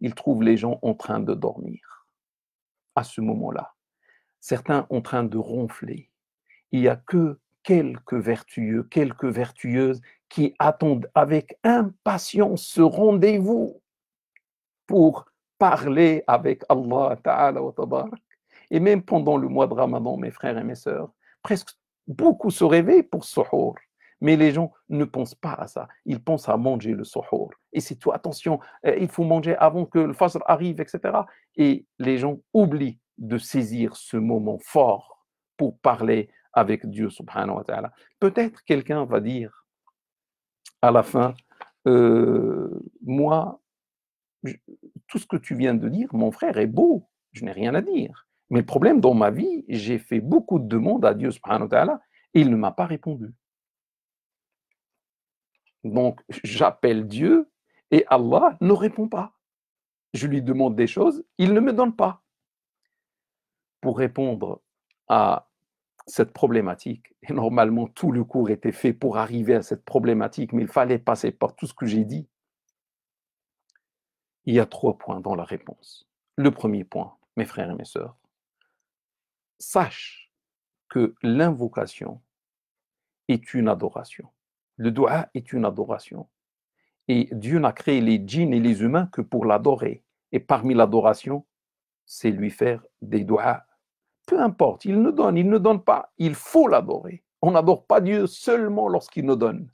il trouve les gens en train de dormir. À ce moment-là, certains en train de ronfler. Il n'y a que quelques vertueux, quelques vertueuses qui attendent avec impatience ce rendez-vous pour parler avec Allah Ta'ala wa Tabarak. Et même pendant le mois de Ramadan, mes frères et mes sœurs, presque beaucoup se réveillent pour suhour. Mais les gens ne pensent pas à ça. Ils pensent à manger le suhour. Et c'est tout, attention, il faut manger avant que le fajr arrive, etc. Et les gens oublient de saisir ce moment fort pour parler avec Dieu subhanahu wa ta'ala. Peut-être quelqu'un va dire à la fin, moi, je- tout ce que tu viens de dire, mon frère, est beau. Je n'ai rien à dire. Mais le problème, dans ma vie, j'ai fait beaucoup de demandes à Dieu subhanahu wa ta'ala et il ne m'a pas répondu. Donc, j'appelle Dieu et Allah ne répond pas. Je lui demande des choses, il ne me donne pas. Pour répondre à cette problématique, et normalement tout le cours était fait pour arriver à cette problématique, mais il fallait passer par tout ce que j'ai dit, il y a 3 points dans la réponse. Le premier point, mes frères et mes sœurs, sache que l'invocation est une adoration. Le dua est une adoration. Et Dieu n'a créé les djinns et les humains que pour l'adorer. Et parmi l'adoration, c'est lui faire des doigts. Peu importe, il ne donne pas, il faut l'adorer. On n'adore pas Dieu seulement lorsqu'il nous donne.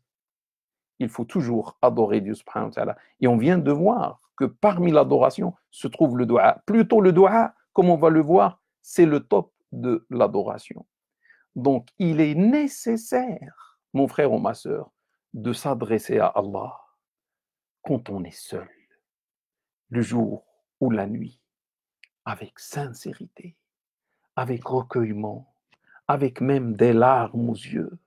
Il faut toujours adorer Dieu subhanahu wa ta'ala. Et on vient de voir que parmi l'adoration se trouve le dua. Plutôt le dua, comme on va le voir, c'est le top de l'adoration. Donc, il est nécessaire, mon frère ou ma sœur, de s'adresser à Allah quand on est seul, le jour ou la nuit, avec sincérité, avec recueillement, avec même des larmes aux yeux,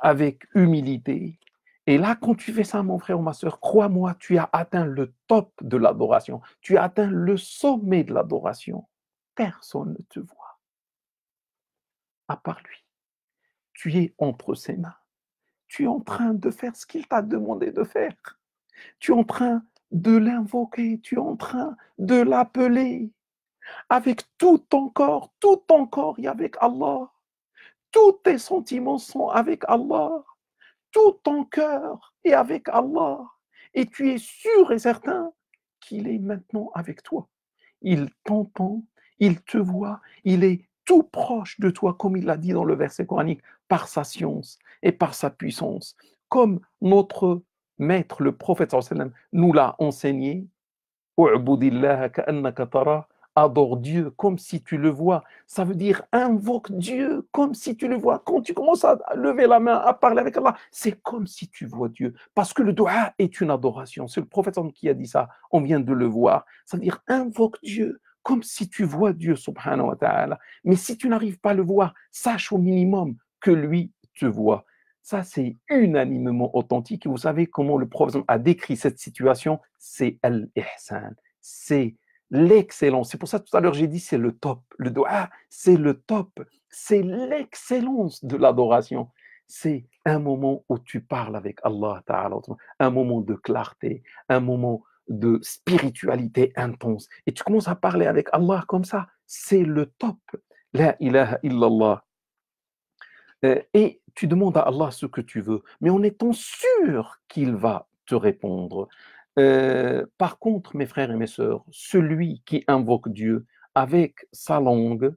avec humilité. Et là, quand tu fais ça, mon frère ou ma sœur, crois-moi, tu as atteint le top de l'adoration. Tu as atteint le sommet de l'adoration. Personne ne te voit, à part lui. Tu es entre ses mains. Tu es en train de faire ce qu'il t'a demandé de faire. Tu es en train de l'invoquer. Tu es en train de l'appeler. Avec tout ton corps est avec Allah. Tous tes sentiments sont avec Allah. Tout ton cœur est avec Allah. Et tu es sûr et certain qu'il est maintenant avec toi. Il t'entend, il te voit, il est tout proche de toi, comme il l'a dit dans le verset coranique, par sa science et par sa puissance. Comme notre maître, le prophète sallam, nous l'a enseigné, adore Dieu comme si tu le vois. Ça veut dire invoque Dieu comme si tu le vois. Quand tu commences à lever la main, à parler avec Allah, c'est comme si tu vois Dieu. Parce que le dua est une adoration. C'est le prophète qui a dit ça. On vient de le voir. Ça veut dire invoque Dieu comme si tu vois Dieu, subhanahu wa ta'ala. Mais si tu n'arrives pas à le voir, sache au minimum que lui te voit. Ça, c'est unanimement authentique. Et vous savez comment le prophète a décrit cette situation? C'est al-ihsan. C'est l'excellence. C'est pour ça tout à l'heure j'ai dit c'est le top. Le doua, c'est le top. C'est l'excellence de l'adoration. C'est un moment où tu parles avec Allah Ta'ala, un moment de clarté, un moment de spiritualité intense. Et tu commences à parler avec Allah comme ça. C'est le top. La ilaha illallah. Et tu demandes à Allah ce que tu veux, mais en étant sûr qu'il va te répondre. Par contre, mes frères et mes sœurs, celui qui invoque Dieu avec sa langue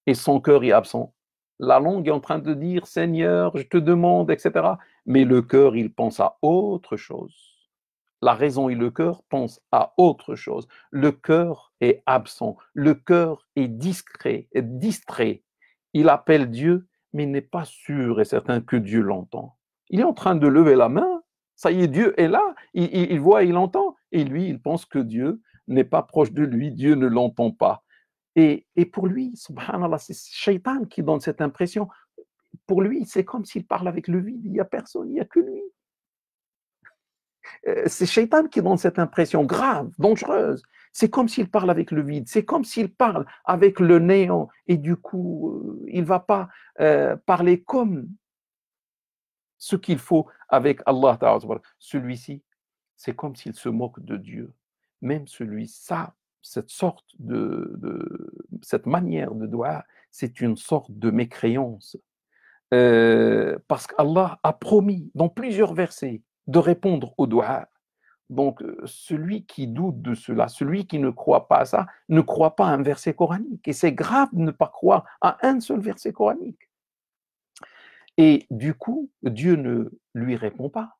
et son cœur est absent, la langue est en train de dire Seigneur, je te demande, etc. Mais le cœur, il pense à autre chose. La raison et le cœur pensent à autre chose. Le cœur est absent, le cœur est discret, est distrait. Il appelle Dieu, mais il n'est pas sûr et certain que Dieu l'entend. Il est en train de lever la main, ça y est, Dieu est là, il voit, il entend, et lui, il pense que Dieu n'est pas proche de lui, Dieu ne l'entend pas. Et pour lui, subhanallah, c'est Shaitan qui donne cette impression. Pour lui, c'est comme s'il parle avec le vide, il n'y a personne, il n'y a que lui. C'est Shaitan qui donne cette impression grave, dangereuse. C'est comme s'il parle avec le vide, c'est comme s'il parle avec le néant, et du coup, il ne va pas parler comme ce qu'il faut avec Allah. Celui-ci, c'est comme s'il se moque de Dieu. Même celui, ça, cette sorte cette manière de doigt, c'est une sorte de mécréance. Parce qu'Allah a promis dans plusieurs versets de répondre au dua. Donc, celui qui doute de cela, celui qui ne croit pas à ça, ne croit pas à un verset coranique. Et c'est grave de ne pas croire à un seul verset coranique. Et du coup, Dieu ne lui répond pas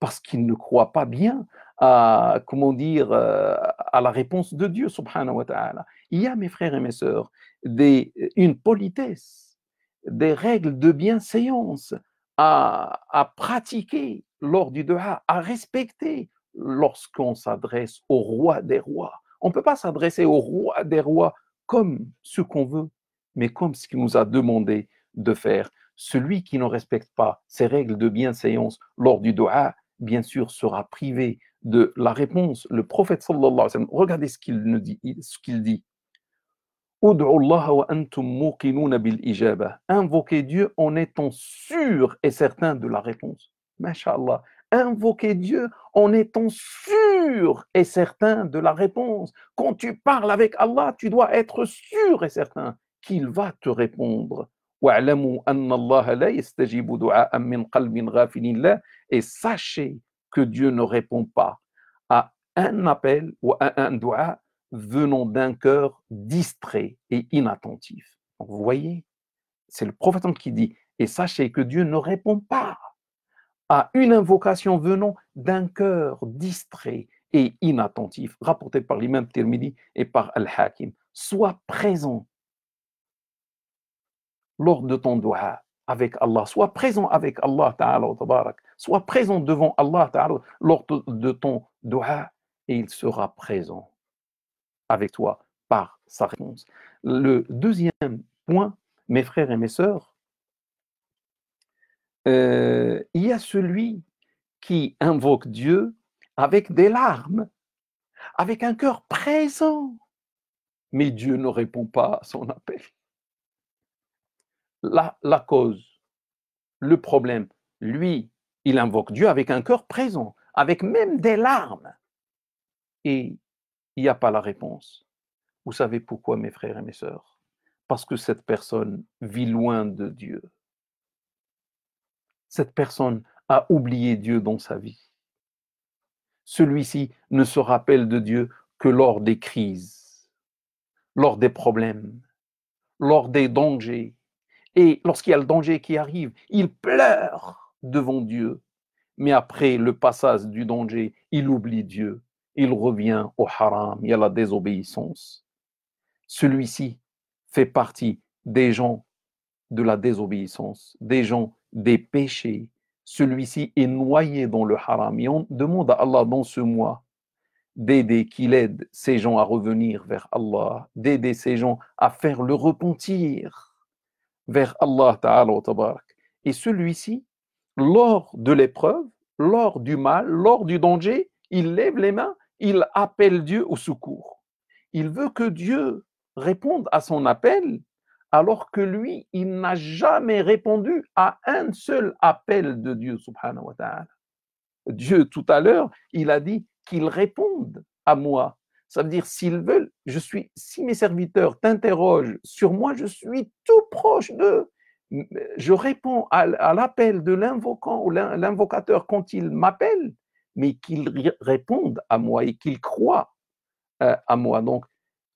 parce qu'il ne croit pas bien à, comment dire, à la réponse de Dieu, subhanahu wa ta'ala. Il y a, mes frères et mes sœurs, une politesse, des règles de bienséance à pratiquer lors du dua, à respecter lorsqu'on s'adresse au roi des rois. On ne peut pas s'adresser au roi des rois comme ce qu'on veut, mais comme ce qu'il nous a demandé de faire. Celui qui ne respecte pas ces règles de bienséance lors du dua, bien sûr, sera privé de la réponse. Le prophète sallallahu alayhi wa sallam, regardez ce qu'il dit, invoquez Dieu en étant sûr et certain de la réponse. Masha'Allah. Invoquez Dieu en étant sûr et certain de la réponse. Quand tu parles avec Allah, tu dois être sûr et certain qu'il va te répondre. Et sachez que Dieu ne répond pas à un appel ou à un dua venant d'un cœur distrait et inattentif. Donc, vous voyez, c'est le prophète qui dit, et sachez que Dieu ne répond pas à une invocation venant d'un cœur distrait et inattentif, rapporté par l'imam Tirmidhi et par Al-Hakim. Sois présent lors de ton dua avec Allah, sois présent avec Allah Ta'ala wa tabarak, sois présent devant Allah Ta'ala lors de ton dua et il sera présent avec toi par sa réponse. Le deuxième point, mes frères et mes sœurs, il y a celui qui invoque Dieu avec des larmes, avec un cœur présent, mais Dieu ne répond pas à son appel. La cause, le problème, lui, il invoque Dieu avec un cœur présent, avec même des larmes, et il n'y a pas la réponse. Vous savez pourquoi, mes frères et mes sœurs? Parce que cette personne vit loin de Dieu. Cette personne a oublié Dieu dans sa vie. Celui-ci ne se rappelle de Dieu que lors des crises, lors des problèmes, lors des dangers. Et lorsqu'il y a le danger qui arrive, il pleure devant Dieu. Mais après le passage du danger, il oublie Dieu. Il revient au haram, il y a la désobéissance. Celui-ci fait partie des gens de la désobéissance, des gens des péchés. Celui-ci est noyé dans le haram. Et on demande à Allah dans ce mois d'aider, qu'il aide ces gens à revenir vers Allah, d'aider ces gens à faire le repentir vers Allah Ta'ala wa tabarak. Et celui-ci, lors de l'épreuve, lors du mal, lors du danger, il lève les mains, il appelle Dieu au secours. Il veut que Dieu réponde à son appel, alors que lui, il n'a jamais répondu à un seul appel de Dieu, subhanahu wa ta'ala. Dieu, tout à l'heure, il a dit qu'ils répondent à moi. Ça veut dire, s'ils veulent, si mes serviteurs t'interrogent sur moi, je suis tout proche d'eux. Je réponds à l'appel de l'invocant ou l'invocateur quand il m'appelle, mais qu'ils répondent à moi et qu'ils croient à moi. Donc,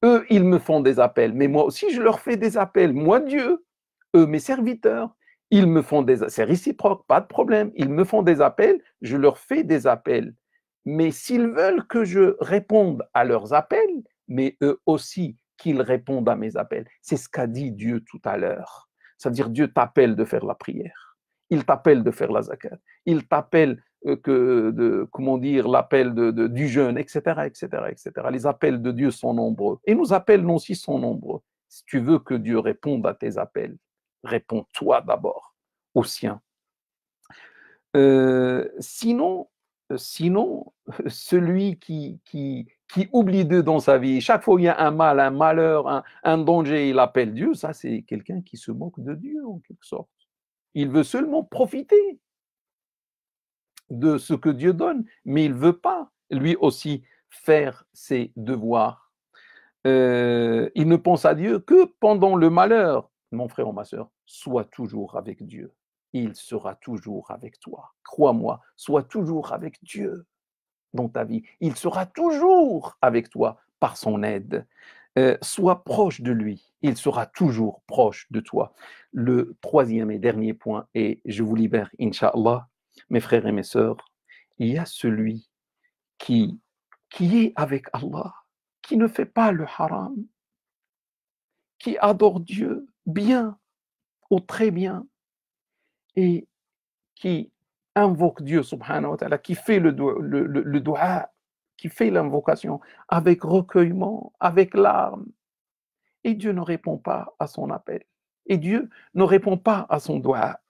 eux, ils me font des appels, mais moi aussi, je leur fais des appels. Moi, Dieu, eux, mes serviteurs, ils me font des appels. C'est réciproque, pas de problème. Ils me font des appels, je leur fais des appels. Mais s'ils veulent que je réponde à leurs appels, mais eux aussi qu'ils répondent à mes appels. C'est ce qu'a dit Dieu tout à l'heure. C'est-à-dire, Dieu t'appelle de faire la prière. Il t'appelle de faire la zakat. Il t'appelle comment dire, l'appel du jeûne, etc., etc., etc. Les appels de Dieu sont nombreux. Et nos appels, nous aussi, sont nombreux. Si tu veux que Dieu réponde à tes appels, réponds-toi d'abord aux siens. Sinon, celui qui oublie Dieu dans sa vie, chaque fois il y a un mal, un malheur, un danger, il appelle Dieu, ça c'est quelqu'un qui se moque de Dieu en quelque sorte. Il veut seulement profiter de ce que Dieu donne, mais il ne veut pas lui aussi faire ses devoirs. Il ne pense à Dieu que pendant le malheur, mon frère ou ma sœur, sois toujours avec Dieu. Il sera toujours avec toi. Crois-moi, sois toujours avec Dieu dans ta vie. Il sera toujours avec toi par son aide. Sois proche de lui. Il sera toujours proche de toi. Le troisième et dernier point, et je vous libère, Inch'Allah, mes frères et mes sœurs, il y a celui qui, qui est avec Allah, qui ne fait pas le haram, qui adore Dieu bien ou très bien et qui invoque Dieu subhanahu wa ta'ala, qui fait le dua, qui fait l'invocation avec recueillement, avec larmes. Et Dieu ne répond pas à son appel. Et Dieu ne répond pas à son dua.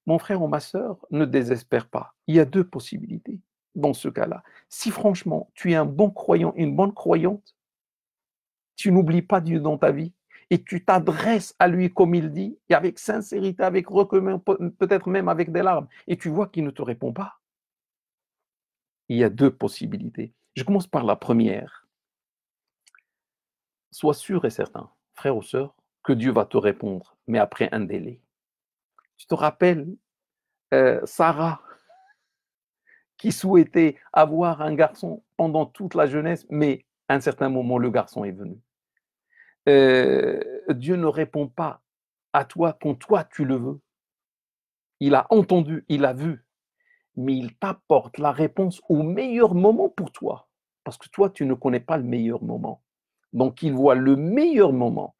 Mon frère ou ma sœur, ne désespère pas. Il y a deux possibilités dans ce cas-là. Si franchement, tu es un bon croyant, une bonne croyante, tu n'oublies pas Dieu dans ta vie et tu t'adresses à lui comme il dit, et avec sincérité, avec recueillement, peut-être même avec des larmes, et tu vois qu'il ne te répond pas. Il y a deux possibilités. Je commence par la première. Sois sûr et certain, frère ou sœur, que Dieu va te répondre, mais après un délai. Tu te rappelles Sarah qui souhaitait avoir un garçon pendant toute la jeunesse, mais à un certain moment, le garçon est venu. Dieu ne répond pas à toi quand toi tu le veux. Il a entendu, il a vu, mais il t'apporte la réponse au meilleur moment pour toi. Parce que toi, tu ne connais pas le meilleur moment. Donc, il voit le meilleur moment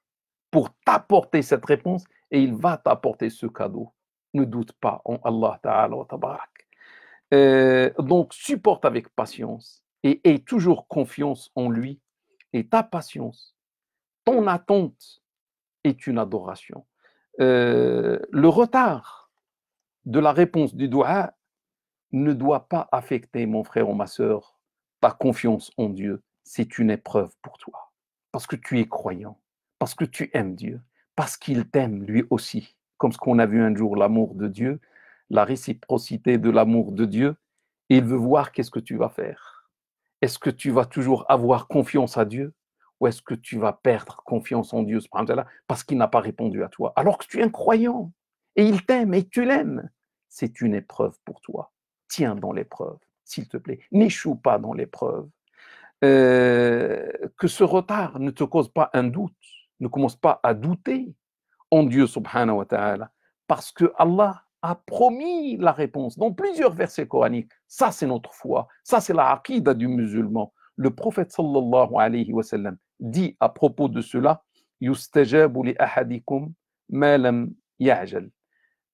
pour t'apporter cette réponse et il va t'apporter ce cadeau. Ne doute pas en Allah Ta'ala wa Tabarak. Donc, supporte avec patience et aie toujours confiance en lui. Et ta patience, ton attente est une adoration. Le retard de la réponse du dua ne doit pas affecter, mon frère ou ma sœur, ta confiance en Dieu. C'est une épreuve pour toi. Parce que tu es croyant, parce que tu aimes Dieu, parce qu'il t'aime lui aussi. Comme ce qu'on a vu un jour, l'amour de Dieu, la réciprocité de l'amour de Dieu. Et il veut voir qu'est-ce que tu vas faire. Est-ce que tu vas toujours avoir confiance à Dieu ou est-ce que tu vas perdre confiance en Dieu parce qu'il n'a pas répondu à toi alors que tu es un croyant et il t'aime et tu l'aimes. C'est une épreuve pour toi. Tiens dans l'épreuve, s'il te plaît. N'échoue pas dans l'épreuve. Que ce retard ne te cause pas un doute, ne commence pas à douter en Dieu subhanahu wa ta'ala, parce que Allah a promis la réponse dans plusieurs versets coraniques. Ça, c'est notre foi. Ça, c'est la aqidah du musulman. Le prophète sallallahu alayhi wa sallam dit à propos de cela, yustajabu li ahadikum ma lam ya'jal.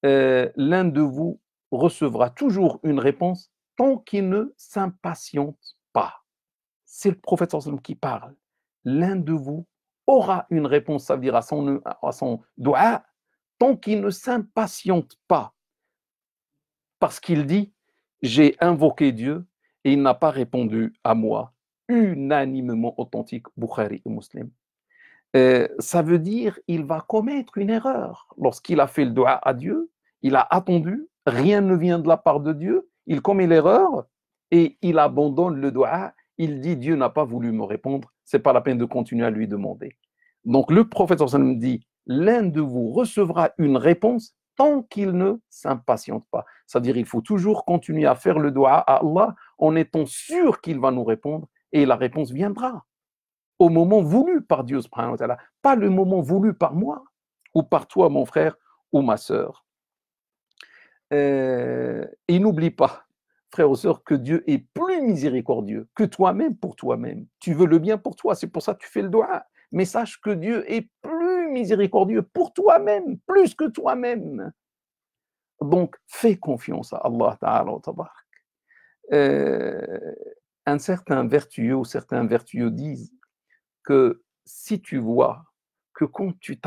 L'un de vous recevra toujours une réponse tant qu'il ne s'impatiente pas. C'est le prophète sallallahu alayhi wa sallam qui parle. L'un de vous aura une réponse, ça veut dire à son dua, tant qu'il ne s'impatiente pas. Parce qu'il dit, j'ai invoqué Dieu et il n'a pas répondu à moi, unanimement authentique, Bukhari et Muslim. Ça veut dire il va commettre une erreur. Lorsqu'il a fait le dua à Dieu, il a attendu, rien ne vient de la part de Dieu, il commet l'erreur et il abandonne le dua. Il dit Dieu n'a pas voulu me répondre, c'est pas la peine de continuer à lui demander. Donc le prophète sallallahu alayhi wa sallam dit l'un de vous recevra une réponse tant qu'il ne s'impatiente pas. C'est-à-dire il faut toujours continuer à faire le dua à Allah en étant sûr qu'il va nous répondre et la réponse viendra au moment voulu par Dieu, pas le moment voulu par moi ou par toi, mon frère ou ma sœur. Et n'oublie pas, frère ou sœur, que Dieu est plus miséricordieux que toi-même pour toi-même. Tu veux le bien pour toi, c'est pour ça que tu fais le doigt. Mais sache que Dieu est plus miséricordieux pour toi-même, plus que toi-même. Donc, fais confiance à Allah Ta'ala. Un certain vertueux ou certains vertueux disent que si tu vois que quand tu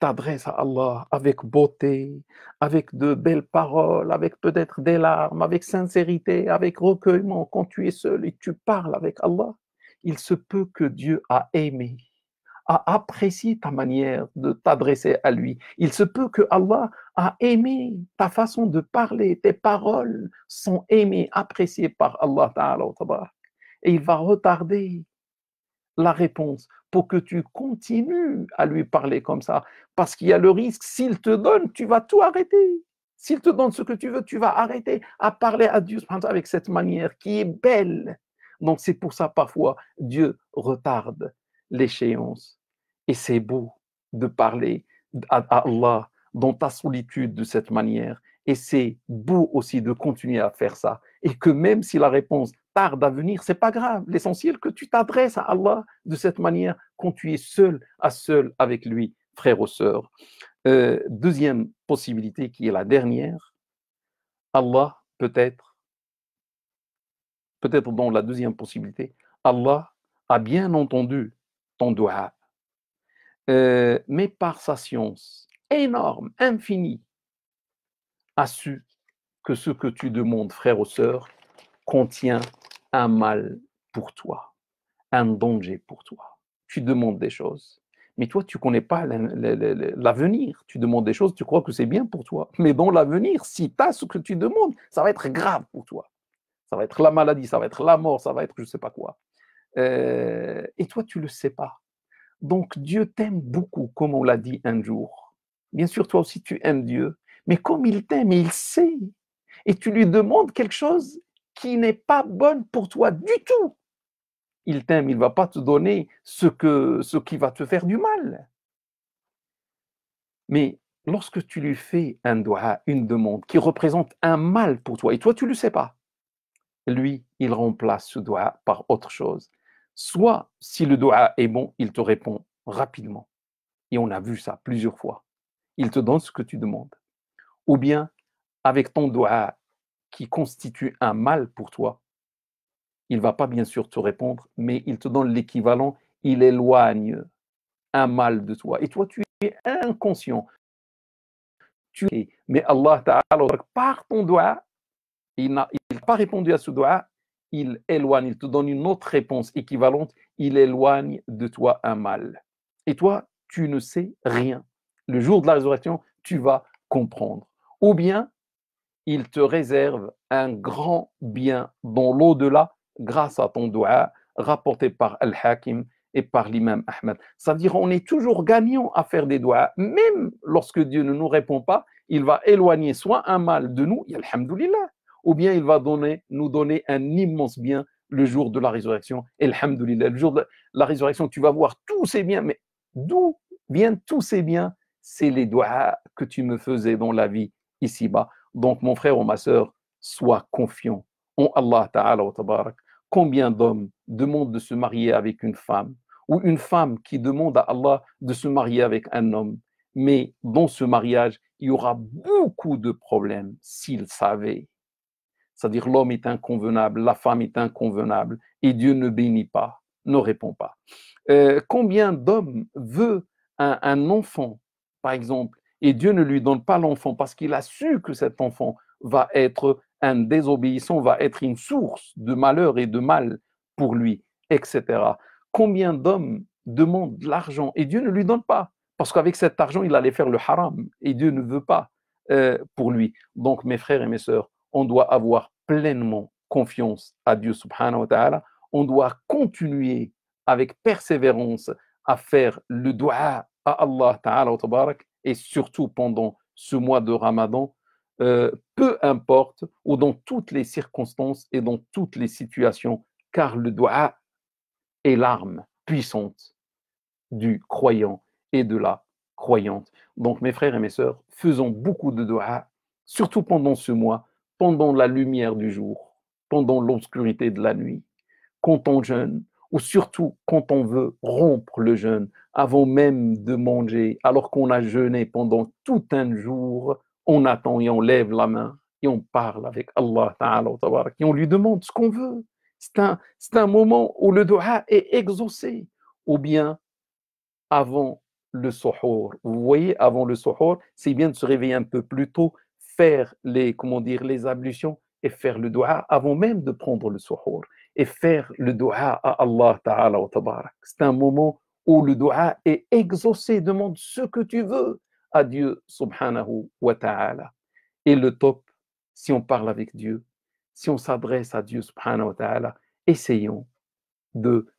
t'adresses à Allah avec beauté, avec de belles paroles, avec peut-être des larmes, avec sincérité, avec recueillement, quand tu es seul et tu parles avec Allah, il se peut que Dieu a aimé, a apprécié ta manière de t'adresser à lui. Il se peut que Allah a aimé ta façon de parler, tes paroles sont aimées, appréciées par Allah Ta'ala. Et il va retarder la réponse pour que tu continues à lui parler comme ça. Parce qu'il y a le risque, s'il te donne, tu vas tout arrêter. S'il te donne ce que tu veux, tu vas arrêter à parler à Dieu avec cette manière qui est belle. Donc c'est pour ça parfois Dieu retarde l'échéance. Et c'est beau de parler à Allah dans ta solitude de cette manière. Et c'est beau aussi de continuer à faire ça. Et que même si la réponse tarde à venir, c'est pas grave. L'essentiel que tu t'adresses à Allah de cette manière quand tu es seul à seul avec lui, frère ou sœur. Deuxième possibilité qui est la dernière, Allah peut-être dans la deuxième possibilité, Allah a bien entendu ton dua, mais par sa science énorme, infinie, a su que ce que tu demandes, frère ou sœur, contient un mal pour toi, un danger pour toi. Tu demandes des choses, mais toi, tu ne connais pas l'avenir. Tu demandes des choses, tu crois que c'est bien pour toi. Mais dans l'avenir, si tu as ce que tu demandes, ça va être grave pour toi. Ça va être la maladie, ça va être la mort, ça va être je ne sais pas quoi. Et toi, tu ne le sais pas. Donc, Dieu t'aime beaucoup, comme on l'a dit un jour. Bien sûr, toi aussi, tu aimes Dieu, mais comme il t'aime, il sait. Et tu lui demandes quelque chose qui n'est pas bonne pour toi du tout. Il t'aime, il ne va pas te donner ce qui va te faire du mal. Mais lorsque tu lui fais un doua, une demande qui représente un mal pour toi, et toi, tu ne le sais pas, lui, il remplace ce doua par autre chose. Soit, si le doua est bon, il te répond rapidement. Et on a vu ça plusieurs fois. Il te donne ce que tu demandes. Ou bien, avec ton doua qui constitue un mal pour toi, il ne va pas bien sûr te répondre, mais il te donne l'équivalent, il éloigne un mal de toi. Et toi, tu es inconscient. Mais Allah Ta'ala, par ton doigt, il n'a pas répondu à ce doigt, il éloigne, il te donne une autre réponse équivalente, il éloigne de toi un mal. Et toi, tu ne sais rien. Le jour de la résurrection, tu vas comprendre. Ou bien, il te réserve un grand bien dans l'au-delà grâce à ton doua rapporté par Al-Hakim et par l'imam Ahmed. Ça veut dire qu'on est toujours gagnant à faire des doigts. Même lorsque Dieu ne nous répond pas, il va éloigner soit un mal de nous, alhamdoulilah, ou bien il va nous donner un immense bien le jour de la résurrection. Alhamdoulilah, le jour de la résurrection, tu vas voir tous ces biens. Mais d'où viennent tous ces biens? C'est les doigts que tu me faisais dans la vie ici-bas. Donc, mon frère ou ma sœur, sois confiant en Allah Ta'ala wa Tabarak. Combien d'hommes demandent de se marier avec une femme ou une femme qui demande à Allah de se marier avec un homme. Mais dans ce mariage, il y aura beaucoup de problèmes s'ils savaient. C'est-à-dire l'homme est inconvenable, la femme est inconvenable et Dieu ne bénit pas, ne répond pas. Combien d'hommes veut un enfant, par exemple, et Dieu ne lui donne pas l'enfant parce qu'il a su que cet enfant va être un désobéissant, va être une source de malheur et de mal pour lui, etc. Combien d'hommes demandent de l'argent et Dieu ne lui donne pas parce qu'avec cet argent, il allait faire le haram et Dieu ne veut pas pour lui. Donc, mes frères et mes sœurs, on doit avoir pleinement confiance à Dieu subhanahu wa ta'ala. On doit continuer avec persévérance à faire le dua à Allah ta'ala wa tabarak et surtout pendant ce mois de Ramadan, peu importe ou dans toutes les circonstances et dans toutes les situations, car le dua est l'arme puissante du croyant et de la croyante. Donc mes frères et mes sœurs, faisons beaucoup de dua, surtout pendant ce mois, pendant la lumière du jour, pendant l'obscurité de la nuit, quand on jeûne, ou surtout quand on veut rompre le jeûne, avant même de manger, alors qu'on a jeûné pendant tout un jour, on attend et on lève la main et on parle avec Allah Ta'ala et on lui demande ce qu'on veut. C'est un moment où le dua est exaucé. Ou bien avant le suhour. Vous voyez, avant le suhour, c'est bien de se réveiller un peu plus tôt, faire les ablutions et faire le dua avant même de prendre le suhour et faire le dua à Allah Ta'ala wa Tabarak. C'est un moment où le dua est exaucé, demande ce que tu veux à Dieu Subhanahu wa Ta'ala. Et le top, si on parle avec Dieu, si on s'adresse à Dieu Subhanahu wa Ta'ala, essayons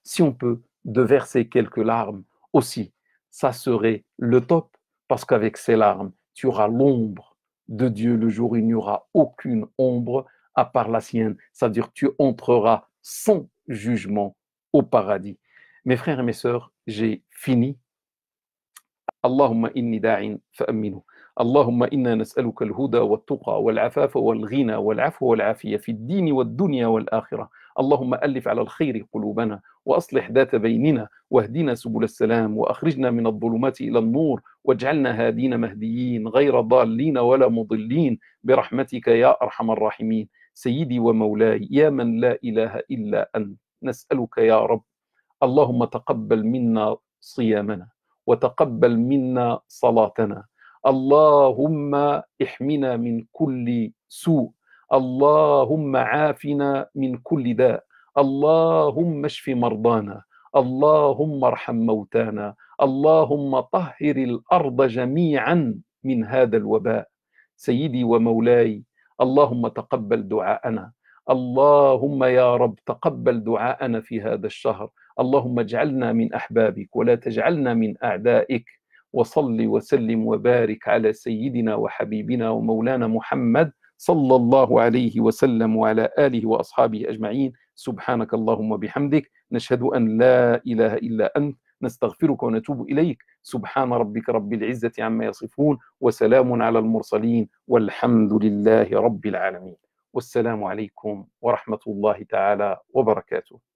si on peut, de verser quelques larmes aussi. Ça serait le top, parce qu'avec ces larmes, tu auras l'ombre de Dieu le jour où il n'y aura aucune ombre à part la sienne. C'est-à-dire que tu entreras sans jugement au paradis. Mes frères et mes sœurs, j'ai fini. اللهم إني داع فأمنه. اللهم إنا نسألك الهدى والتقى والعفاف والغنى والعفو والعافية في الدين والدنيا والآخرة. اللهم ألف على الخير قلوبنا وأصلح ذات بيننا واهدنا سبل السلام وأخرجنا من الظلمات إلى النور واجعلنا هادين مهديين غير ضالين ولا مضلين برحمتك يا أرحم الراحمين. سيدي ومولاي يا من لا إله إلا أنت، نسألك يا رب اللهم تقبل منا صيامنا وتقبل منا صلاتنا. اللهم احمنا من كل سوء. اللهم عافنا من كل داء. اللهم اشف مرضانا. اللهم ارحم موتانا. اللهم طهر الأرض جميعا من هذا الوباء. سيدي ومولاي اللهم تقبل دعاءنا. اللهم يا رب تقبل دعاءنا في هذا الشهر. اللهم اجعلنا من أحبابك ولا تجعلنا من أعدائك. وصل وسلم وبارك على سيدنا وحبيبنا ومولانا محمد صلى الله عليه وسلم وعلى آله وأصحابه أجمعين. سبحانك اللهم وبحمدك، نشهد أن لا إله إلا أنت، نستغفرك ونتوب إليك. سبحان ربك رب العزة عما يصفون وسلام على المرسلين والحمد لله رب العالمين. والسلام عليكم ورحمة الله تعالى وبركاته.